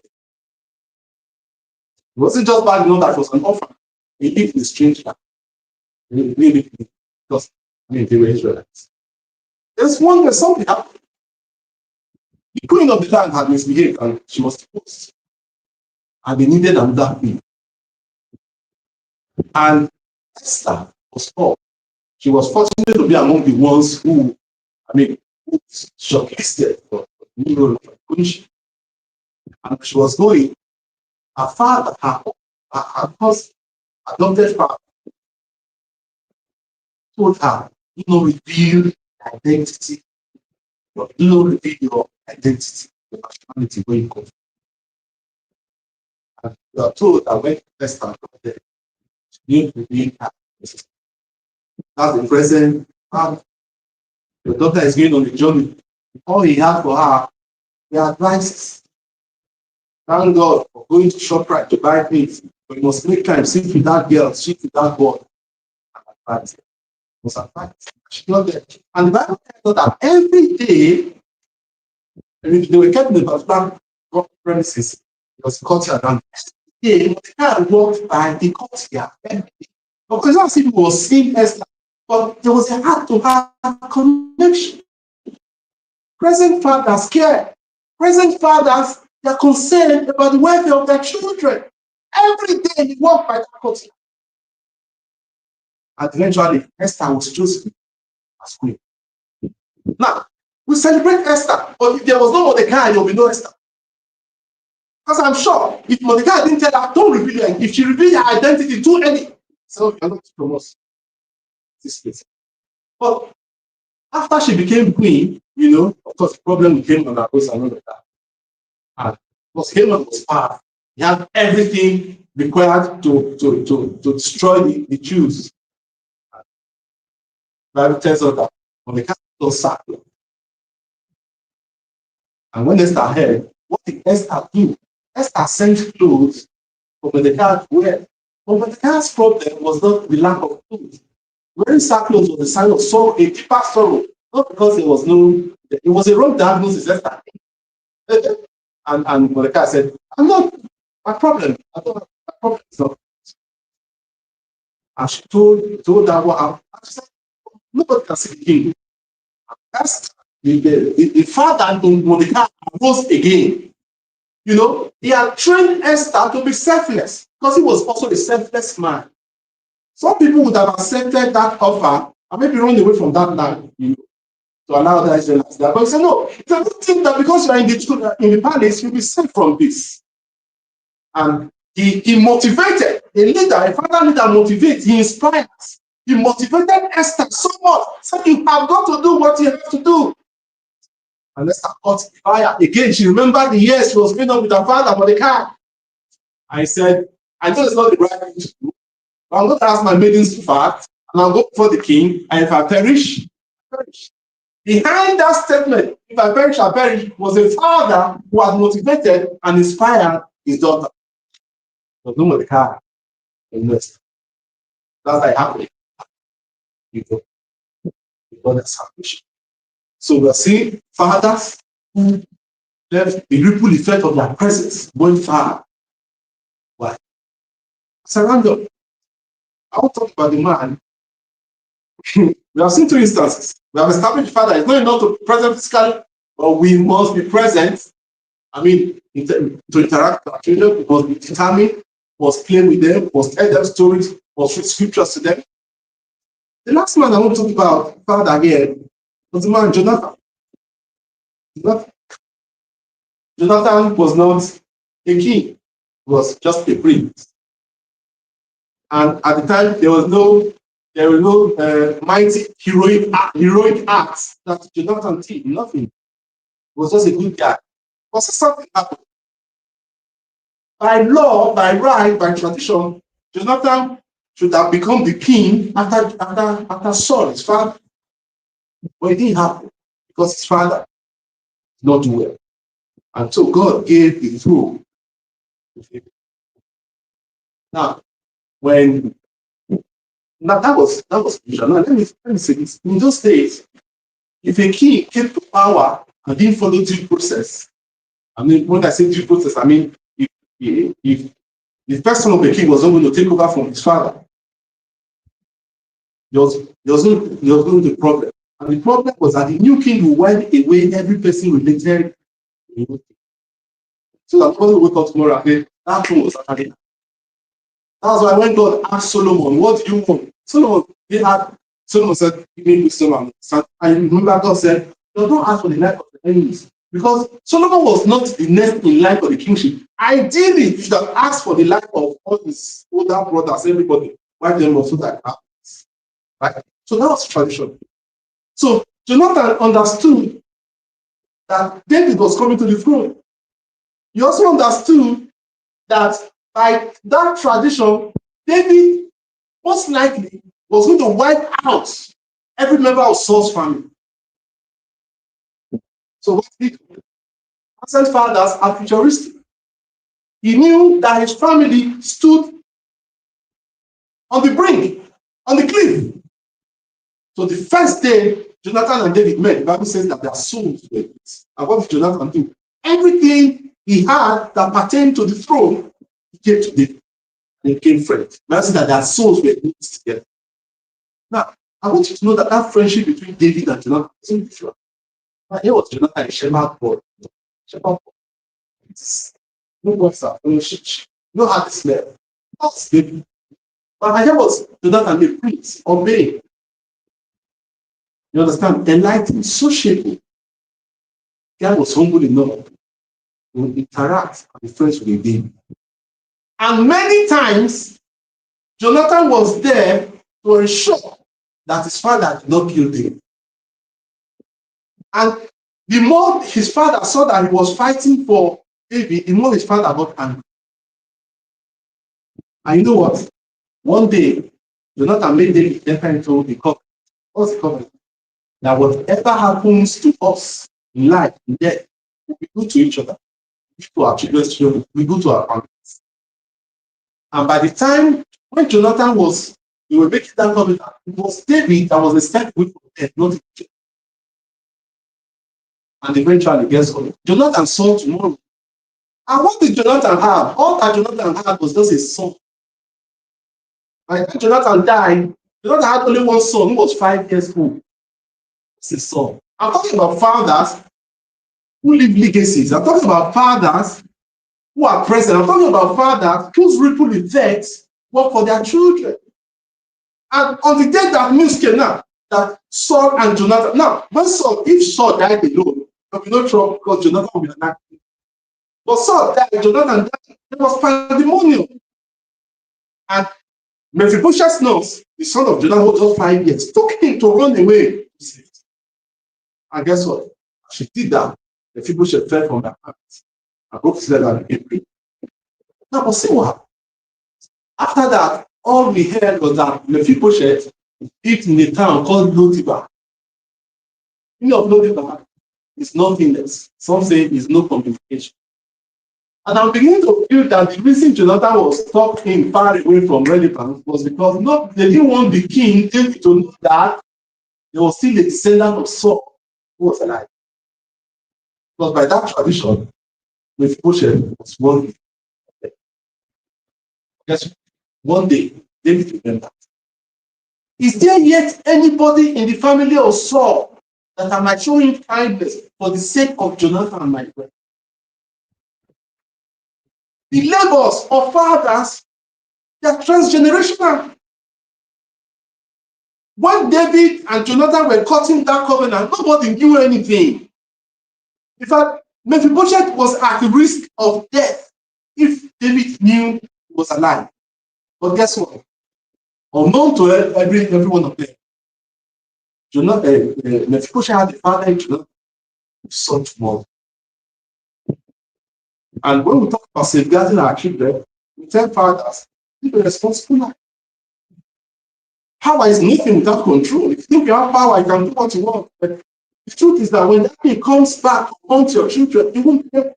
[SPEAKER 10] wasn't just bad enough that she was an orphan. He lived in a strange land. Because, I mean, they were Israelites. There's something happened. The queen of the land had misbehaved and she was divorced. And they needed another queen. And Esther was called. She was fortunate to be among the ones who shortlisted for the new role of queenship. And she was going, her father, her husband, adopted father, told her, do not reveal identity. Do not reveal your identity, your nationality, where you come from. And you are told that when Esther got there, she didn't reveal her identity. That's the present father. Your daughter is going on the journey. All he had for her were advices. Thank God for going to ShopRite to buy things. But you must make time, sit with that girl, sit with that boy. And advice. Was advice. She got there. And the Bible tells us that every day, they were kept in the particular premises. It was a courtyard. And every day, Mordecai walked by the courtyard. Because it's not as if he was seeing Esther, but there was a heart-to-heart connection. Present fathers care. Present fathers, they are concerned about the welfare of their children. Every day he walked by that courtyard. And eventually, Esther was chosen as queen. Now, we celebrate Esther, but if there was no Mordecai, there will be no Esther. Because I'm sure, if Mordecai didn't tell her, don't reveal her, if she revealed her identity too early, so you're not to promote this place. But after she became queen, of course, the problem came on her rose and all of that. And because Haman was powerful, he had everything required to destroy the Jews. The Bible tells us that Mordecai was sackcloth. And when Esther heard, what did Esther do? Esther sent clothes for Mordecai to wear. But Mordecai's problem was not the lack of clothes. Wearing sackcloth was a sign of sorrow, a deeper sorrow. Not because it was a wrong diagnosis, Esther. And Mordecai said, I'm not, my problem is not. And she told her what happened. She said, nobody can see the king. That's the father in Mordecai rose again. He had trained Esther to be selfless because he was also a selfless man. Some people would have accepted that offer and maybe run away from that land, to allow other Israelites there. But he said, no, it's a good thing that because you are in the palace, you'll be safe from this. And he motivated a leader, a father leader motivates, he inspires. He motivated Esther so much. Said, you have got to do what you have to do. And Esther caught fire. Again, she remembered the years she was going on with her father Mordecai. I said, I know it's not the right thing to do, but I'm going to ask my maidens to fast, and I'll go before the king, and if I perish, I perish. Behind that statement, if I perish, I perish, was a father who had motivated and inspired his daughter. There was no Mordecai in this. That's like happening. You know, because that's salvation. So we're seeing fathers who left the ripple effect of their presence going far. Why? Surround them. I will talk about the man. We have seen two instances. We have established father. It's not enough to be present physically, but we must be present. I mean, to interact with our children, we must be determined, we must play with them, we must tell them stories, we must read scriptures to them. The last man I want to talk about, father again, was the man Jonathan. Jonathan was not a king, he was just a prince. And at the time, there were no mighty heroic acts that Jonathan did. Nothing. He was just a good guy. But something happened. By law, by right, by tradition, Jonathan should have become the king after Saul, his father. But it didn't happen because his father did not do well. And so God gave the throne to him. Now, that was usual. Now, let me say this. In those days, if a king came to power and didn't follow due process, I mean, when I say due process, I mean if the first son of the king was not going to take over from his father, there was going to be a problem. And the problem was that the new king will wipe away every person related to him. So that when we wake up tomorrow and say, that throne was attacking. That's why when God asked Solomon, what do you want? Solomon said, give me wisdom and understanding. And remember God said, don't ask for the life of the enemies. Because Solomon was not the next in line for the kingship. Ideally, he should have asked for the life of all his older brothers, everybody. Why them also that happens? Right? So that was tradition. So Jonathan understood that David was coming to the throne. He also understood that by that tradition, David most likely was going to wipe out every member of Saul's family. So what did he do? Ancient fathers are futuristic. He knew that his family stood on the brink, on the cliff. So the first day Jonathan and David met, the Bible says that their souls were lit. And what did Jonathan do? Everything he had that pertained to the throne, he gave to David. And he became friends. That means that their souls were knit together. Now, I want you to know that that friendship between David and Jonathan isn't different. Now, here was Jonathan, a shepherd boy. Shepherd boy. No WhatsApp, no shit. No hard smell. That's David. But here was Jonathan, the prince, obeying. You understand? Enlightened, sociable. God was humble enough to interact and be friends with David. And many times, Jonathan was there to ensure that his father did not kill David. And the more his father saw that he was fighting for David, the more his father got angry. And you know what? One day, Jonathan made David enter into the covenant. What's the covenant? That whatever happens to us in life, in death, we go to each other. We go to our children's children, we go to our families. And by the time when Jonathan we were making that covenant, it was David that was a step away from death, not the children. And eventually, guess what? Jonathan saw tomorrow. And what did Jonathan have? All that Jonathan had was just a son. By the time Jonathan died, Jonathan had only one son who was 5 years old. It's his son. I'm talking about fathers who leave legacies. I'm talking about fathers who are present. I'm talking about fathers whose ripple effects work for their children. And on the day that news came out, that Saul and Jonathan. Now, if Saul died alone, there will be no trouble because Jonathan will be an actor. But Saul died, Jonathan died. There was pandemonium. And Mephibosheth knows the son of Jonathan was just 5 years, took him to run away. And guess what? She did that. The people she fell from her hands and broke his leg and became free. Now, but see what happened. After that, all we heard was that Mephibosheth lived in a town called Lodibar. Meaning of Lodibar is nothingness. Some say is no communication. And I'm beginning to feel that the reason Jonathan was stuck in far away from relevance was because they didn't want the king David to know that there was still a descendant of Saul who was alive. Because by that tradition, Mephibosheth was one day. Yes, one day, David remembered. Is there yet anybody in the family of Saul that I might show him kindness for the sake of Jonathan, my friend? The labors of fathers, they are transgenerational. When David and Jonathan were cutting that covenant, nobody knew anything. In fact, Mephibosheth was at the risk of death if David knew he was alive. But guess what? Unknown to every one of them, Mephibosheth had a father in Jonathan who saw tomorrow. And when we talk about safeguarding our children, we tell fathers, live a responsible life. Power is nothing without control. If you think you have power, you can do what you want. But the truth is that when that thing comes back to haunt your children, you won't get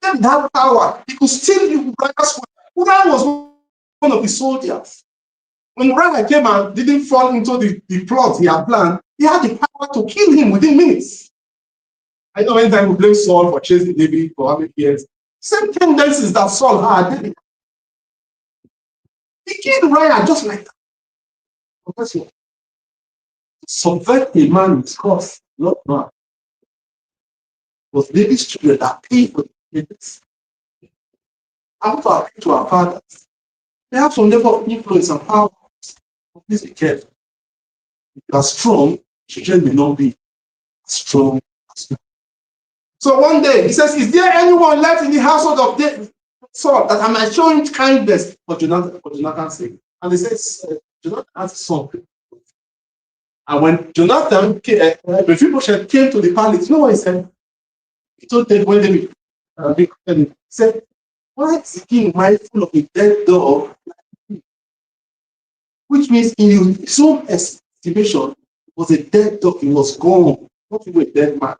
[SPEAKER 10] that power. He could steal you. Uriah was one of the soldiers. When Uriah came and didn't fall into the plot he had planned, he had the power to kill him within minutes. I know many times we blame Saul for chasing David for how many years. Same tendencies that Saul had. He killed Uriah just like that. But guess what? Subvert a man with cause, not man. It was David's children that paid for the business. I want to appeal to our fathers. They have some level of influence and power. Please be careful. If you are strong, children may not be strong as well. So one day, he says, is there anyone left in the household of David, Saul, that I might show him kindness for Jonathan's sake? And he says, Jonathan has a son. And when Jonathan came, Mephibosheth came to the palace, you know what he said? He told David when David he said, why is the king mindful of a dead dog? Which means in his own estimation, it was a dead dog, he was gone, not even a dead man.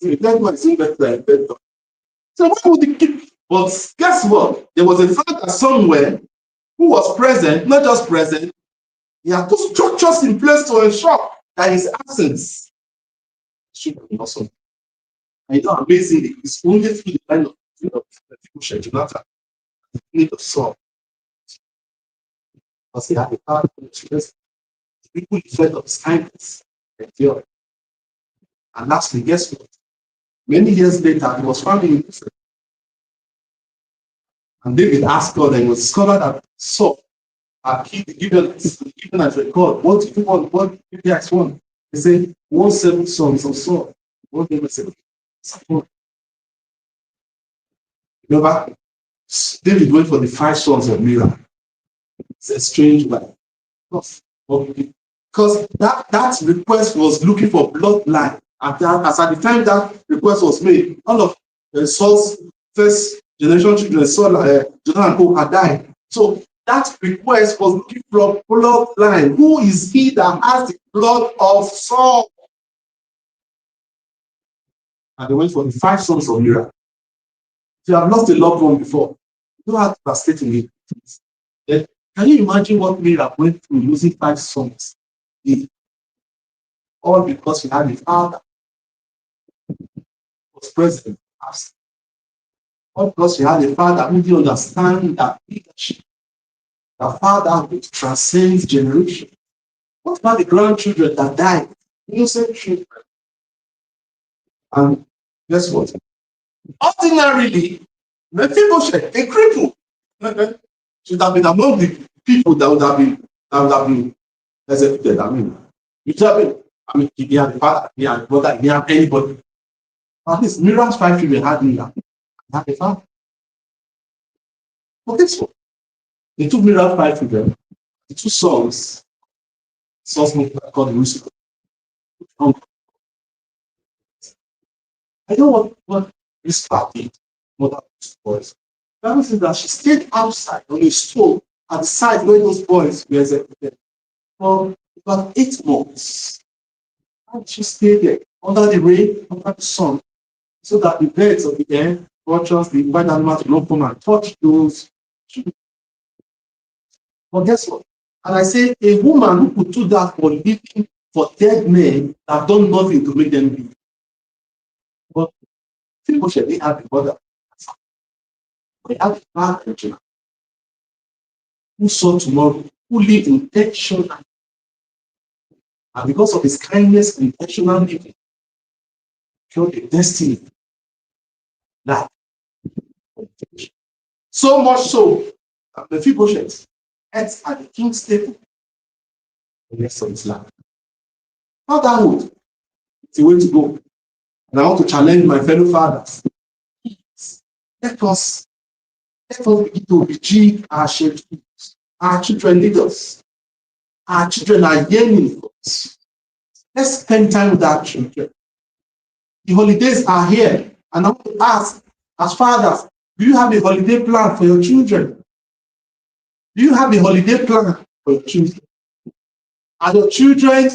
[SPEAKER 10] So a dead man is even better than a dead dog. So why would the king? But guess what? There was a father somewhere who was present, not just present, he had two structures in place to ensure that his absence should be awesome. And you know, amazingly, it's only through the line of Jonathan, the need of Saul. Because he had a power to express the people he fed of his kindness and joy. And lastly, guess what? Many years later, he was found in prison. And David asked God, and it was discovered that Saul had killed the Gideonites record. What do you want? What did you ask one? They said, 1 sons of Saul. What did they say? Remember, David went for the 5 sons of Miriam. It's a strange one. Because that request was looking for bloodline. As at the time that request was made, all of Saul's first generation children, Saul, Jonathan and Co, had died. So that request was looking for bloodline. Who is he that has the blood of Saul? And they went for the 5 sons of Miriam. If you have lost a loved one before, you don't have to translate in it. Then, can you imagine what Miriam went through losing 5 sons? All because she had a father who was present. All because she had a father who didn't understand that leadership. The father who transcends generation. What about the grandchildren that died? Innocent children. And guess what? Ordinarily, Mephibosheth, a cripple, should have been among the people that would have been executed. He had a father, he had a brother, he had anybody. At least Miriam's 5 children had Miriam. He had a father. But guess what? They took Miriam's 5 children, the 2 sons called Rusical. I know what this party mother boys. The Bible says that she stayed outside on a stool at the side where those boys were executed for about 8 months. And she stayed there under the rain, under the sun, so that the birds of the air, vultures, the wild animals will not come and touch those children. But guess what? And I say, a woman who could do that for living for dead men that have done nothing to make them live. But people should they have the mother. They have the bad original. Who saw tomorrow, who lived intentionally. And because of his kindness and intentional living, killed a destiny. That. So much so that the Mephibosheth ate at the king's table the rest of his life. Fatherhood is the way to go. And I want to challenge my fellow fathers. Let us begin to rejig our schedules. Our children need us. Our children are yearning for us. Let's spend time with our children. The holidays are here. And I want to ask, as fathers, do you have a holiday plan for your children? Do you have a holiday plan for your children? Are your children,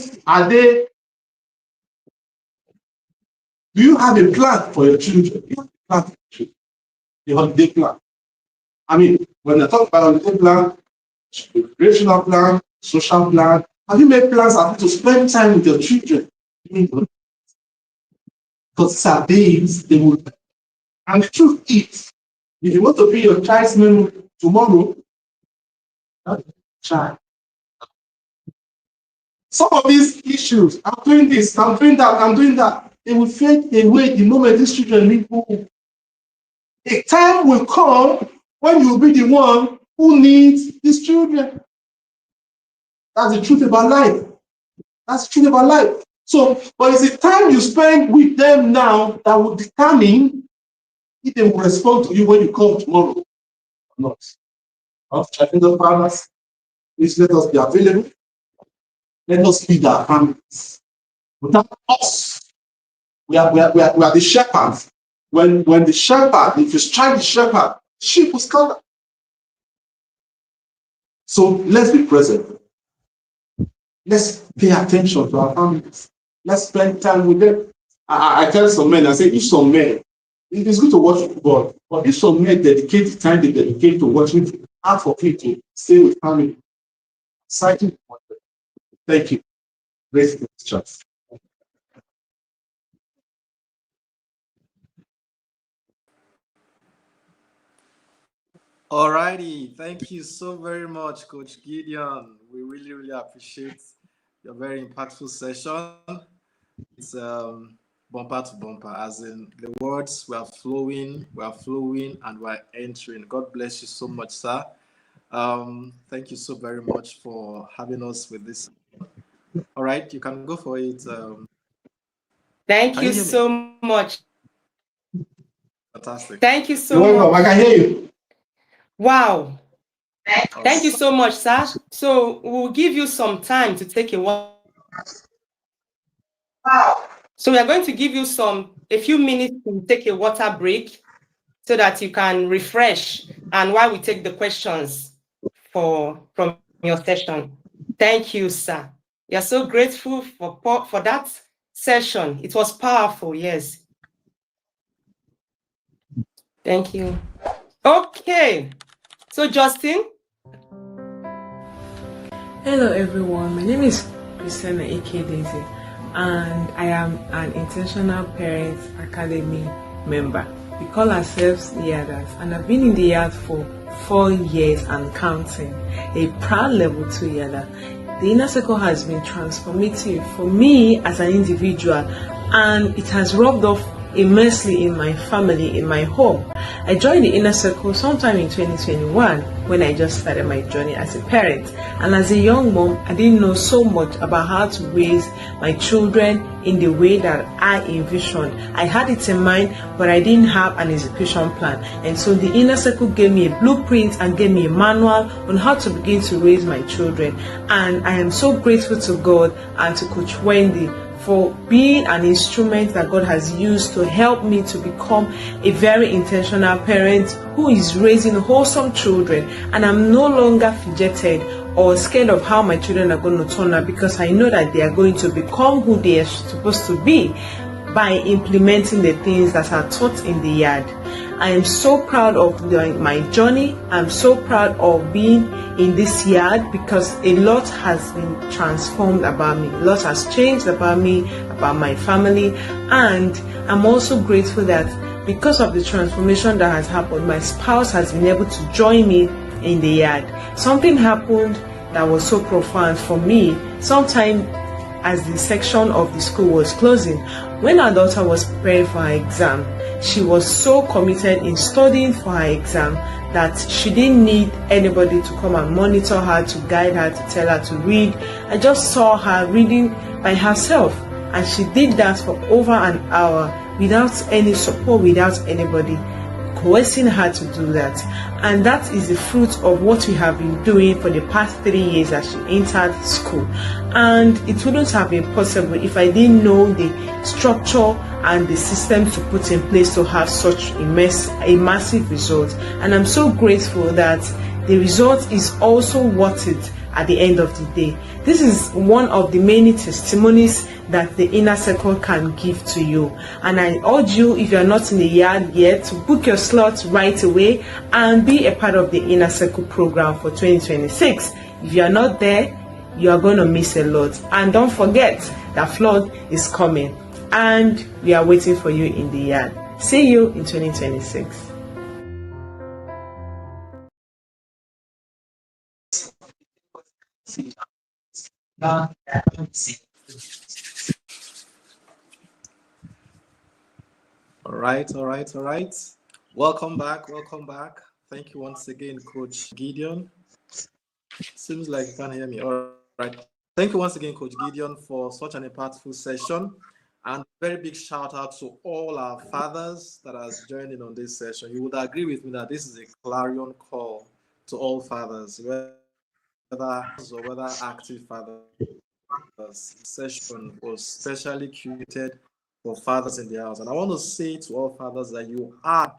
[SPEAKER 10] do you have a plan for your children? Do you have a plan for your children? A holiday plan. I mean, when I talk about holiday plan, recreational plan, social plan, have you made plans to spend time with your children? Because these are days they will. And the truth is, if you want to be your child's memory tomorrow, child. Some of these issues, I'm doing this, I'm doing that, I'm doing that, they will fade away the moment these children leave home. A time will come when you will be the one who needs these children. That's the truth about life. That's the truth about life. So, but it's the time you spend with them now that will determine if they will respond to you when you come tomorrow or not. After checking the fathers, please let us be available. Let us lead our families. Without us, we are the shepherds. When the shepherd, if you strike the shepherd, sheep will scatter. So let's be present. Let's pay attention to our families. Let's spend time with them. I tell some men, I say, if some men, it is good to watch football, but if some men dedicate the time they dedicate to watching, half of it to stay with family. Exciting. Thank you. Great chance.
[SPEAKER 8] Alrighty, thank you so very much, Coach Gideon. We really, really appreciate your very impactful session. It's bumper to bumper, as in the words were flowing, and we're entering. God bless you so much, sir. Thank you so very much for having us with this. All right, you can go for it.
[SPEAKER 7] Thank you so much.
[SPEAKER 8] Fantastic.
[SPEAKER 7] Thank you so much.
[SPEAKER 10] I can hear you.
[SPEAKER 7] Wow. Thank you so much, sir. So we'll give you some time to take a walk. Wow. So we are going to give you a few minutes to take a water break so that you can refresh, and while we take the questions from your session. Thank you, sir. We are so grateful for that session. It was powerful, yes. Thank you. Okay. So Justin.
[SPEAKER 11] Hello everyone, my name is Christina Daisy, and I am an Intentional Parents Academy member. We call ourselves the Yadas, and I've been in the Yard for 4 years and counting, a proud level 2 Yada. The inner circle has been transformative for me as an individual, and it has rubbed off immensely in my family, in my home. I joined the inner circle sometime in 2021 when I just started my journey as a parent, and as a young mom I didn't know so much about how to raise my children in the way that I envisioned. I had it in mind, but I didn't have an execution plan, and so the inner circle gave me a blueprint and gave me a manual on how to begin to raise my children. And I am so grateful to God and to Coach Wendy for being an instrument that God has used to help me to become a very intentional parent who is raising wholesome children. And I'm no longer fidgeted or scared of how my children are going to turn out, because I know that they are going to become who they are supposed to be by implementing the things that are taught in the yard. I am so proud of my journey. I'm so proud of being in this yard, because a lot has been transformed about me. A lot has changed about me, about my family. And I'm also grateful that because of the transformation that has happened, my spouse has been able to join me in the yard. Something happened that was so profound for me sometime as the section of the school was closing. When our daughter was preparing for her exam, she was so committed in studying for her exam that she didn't need anybody to come and monitor her, to guide her, to tell her to read. I just saw her reading by herself, and she did that for over an hour without any support, without anybody coercing her to do that. And that is the fruit of what we have been doing for the past 3 years as she entered school. And it wouldn't have been possible if I didn't know the structure and the systems to put in place to have such a massive result. And I'm so grateful that the result is also worth it at the end of the day. This is one of the many testimonies that the inner circle can give to you. And I urge you, if you are not in the yard yet, to book your slot right away and be a part of the inner circle program for 2026. If you are not there, you are going to miss a lot. And don't forget that flood is coming, and we are waiting for you in the yard. See you in 2026.
[SPEAKER 8] All right. Welcome back. Thank you once again, Coach Gideon. Seems like you can't hear me. All right. Thank you once again, Coach Gideon, for such an impactful session. And very big shout out to all our fathers that has joined in on this session. You would agree with me that this is a clarion call to all fathers, whether active fathers. This session was specially curated for fathers in the house. And I want to say to all fathers that you are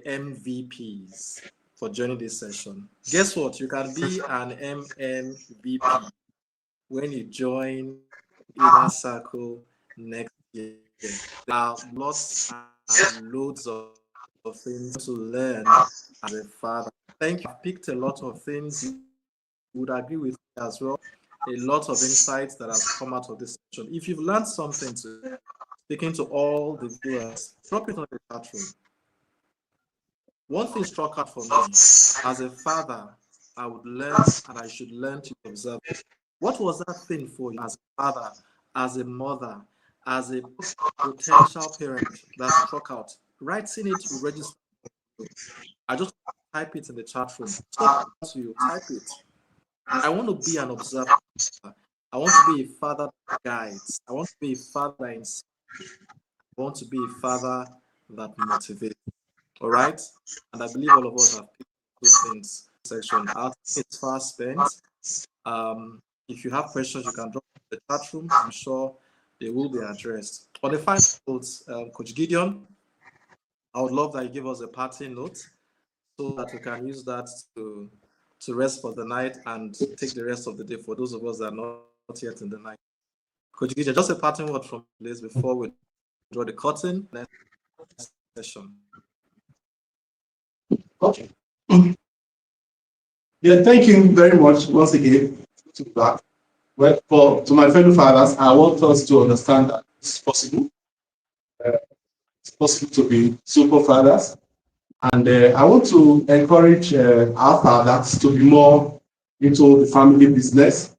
[SPEAKER 8] MVPs for joining this session. Guess what? You can be an MMVP when you join Inner Circle next year. There are lots and loads of things to learn as a father. Thank you. I've picked a lot of things. You would agree with me as well. A lot of insights that has come out of this session. If you've learned something, speaking to all the viewers, drop it on the chat room. One thing struck out for me, as a father, I would learn and I should learn to observe. What was that thing for you as a father, as a mother, as a potential parent that struck out? Writing it to register. I just type it in the chat room. Talk to you, type it. I want to be an observer. I want to be a father that guides. I want to be a father that inspires. I want to be a father that motivates. All right? And I believe all of us have picked those things section. It's fast spent. If you have questions, you can drop in the chat room. I'm sure they will be addressed. On the final notes, Coach Gideon, I would love that you give us a parting note so that we can use that to rest for the night and take the rest of the day for those of us that are not yet in the night. Coach Gideon, just a parting word from this before we draw the curtain next session.
[SPEAKER 10] Okay. Yeah, thank you very much once again to back. Well, to my fellow fathers, I want us to understand that it's possible. It's possible to be super fathers. And I want to encourage our fathers to be more into the family business,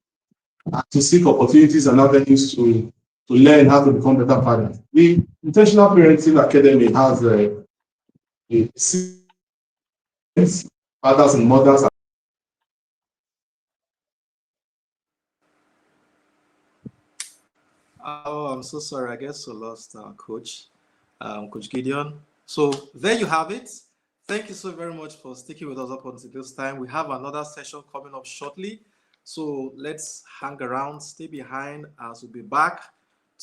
[SPEAKER 10] to seek opportunities and avenues to learn how to become better fathers. The Intentional Parenting Academy has a fathers and mothers.
[SPEAKER 8] Oh, I'm so sorry. I guess we lost our coach, Coach Gideon. So there you have it. Thank you so very much for sticking with us up until this time. We have another session coming up shortly. So let's hang around, stay behind as we'll be back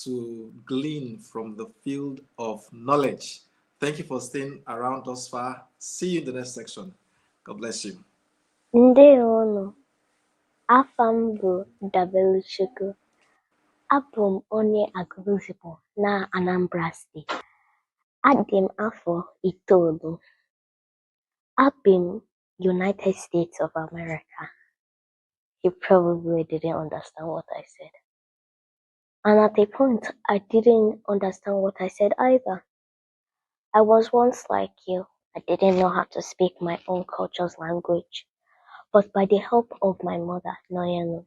[SPEAKER 8] to glean from the field of knowledge. Thank you for staying around thus far. See you in the next section. God bless you.
[SPEAKER 12] Ndeonu, afam bụ Dabelchukwu. Abụ m onye agụgụzipụ na Anambra Steeti. Adị m afọ 9. Abi m United States of America. You probably didn't understand what I said. And at a point, I didn't understand what I said either. I was once like you. I didn't know how to speak my own culture's language. But by the help of my mother, Noyenu,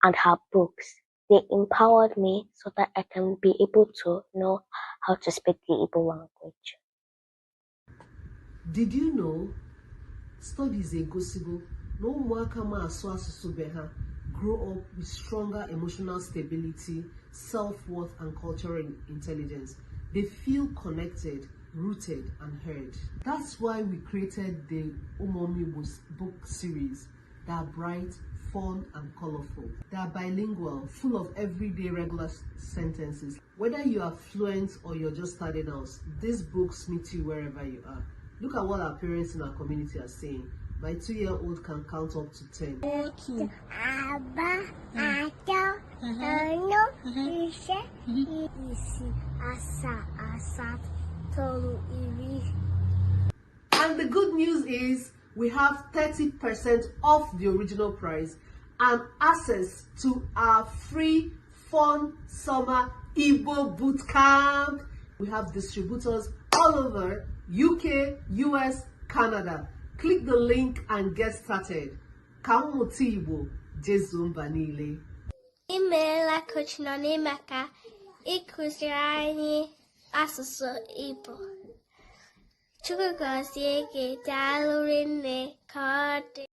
[SPEAKER 12] and her books, they empowered me so that I can be able to know how to speak the Igbo language.
[SPEAKER 2] Did you know studies egosigo na ụmụaka ma asụ asụsụ be ha grow up with stronger emotional stability, self-worth, and cultural intelligence? They feel connected, rooted, and heard. That's why we created the Umomi book series that are bright, fun, and colorful. They are bilingual, full of everyday regular sentences. Whether you are fluent or you're just starting out, these books meet you wherever you are. Look at what our parents in our community are saying. My 2-year-old can count up to 10. And the good news is we have 30% off the original price and access to our free fun summer Igbo boot camp. We have distributors all over UK, US, Canada. Click the link and get started. Kamuti Igbo, Jezumba Nile.
[SPEAKER 5] Imeela Coach Nonimaka ịkụziri anyị asụsụ Igbo. Chukwu gọzie gị, daalụ rinne ka ọ dị.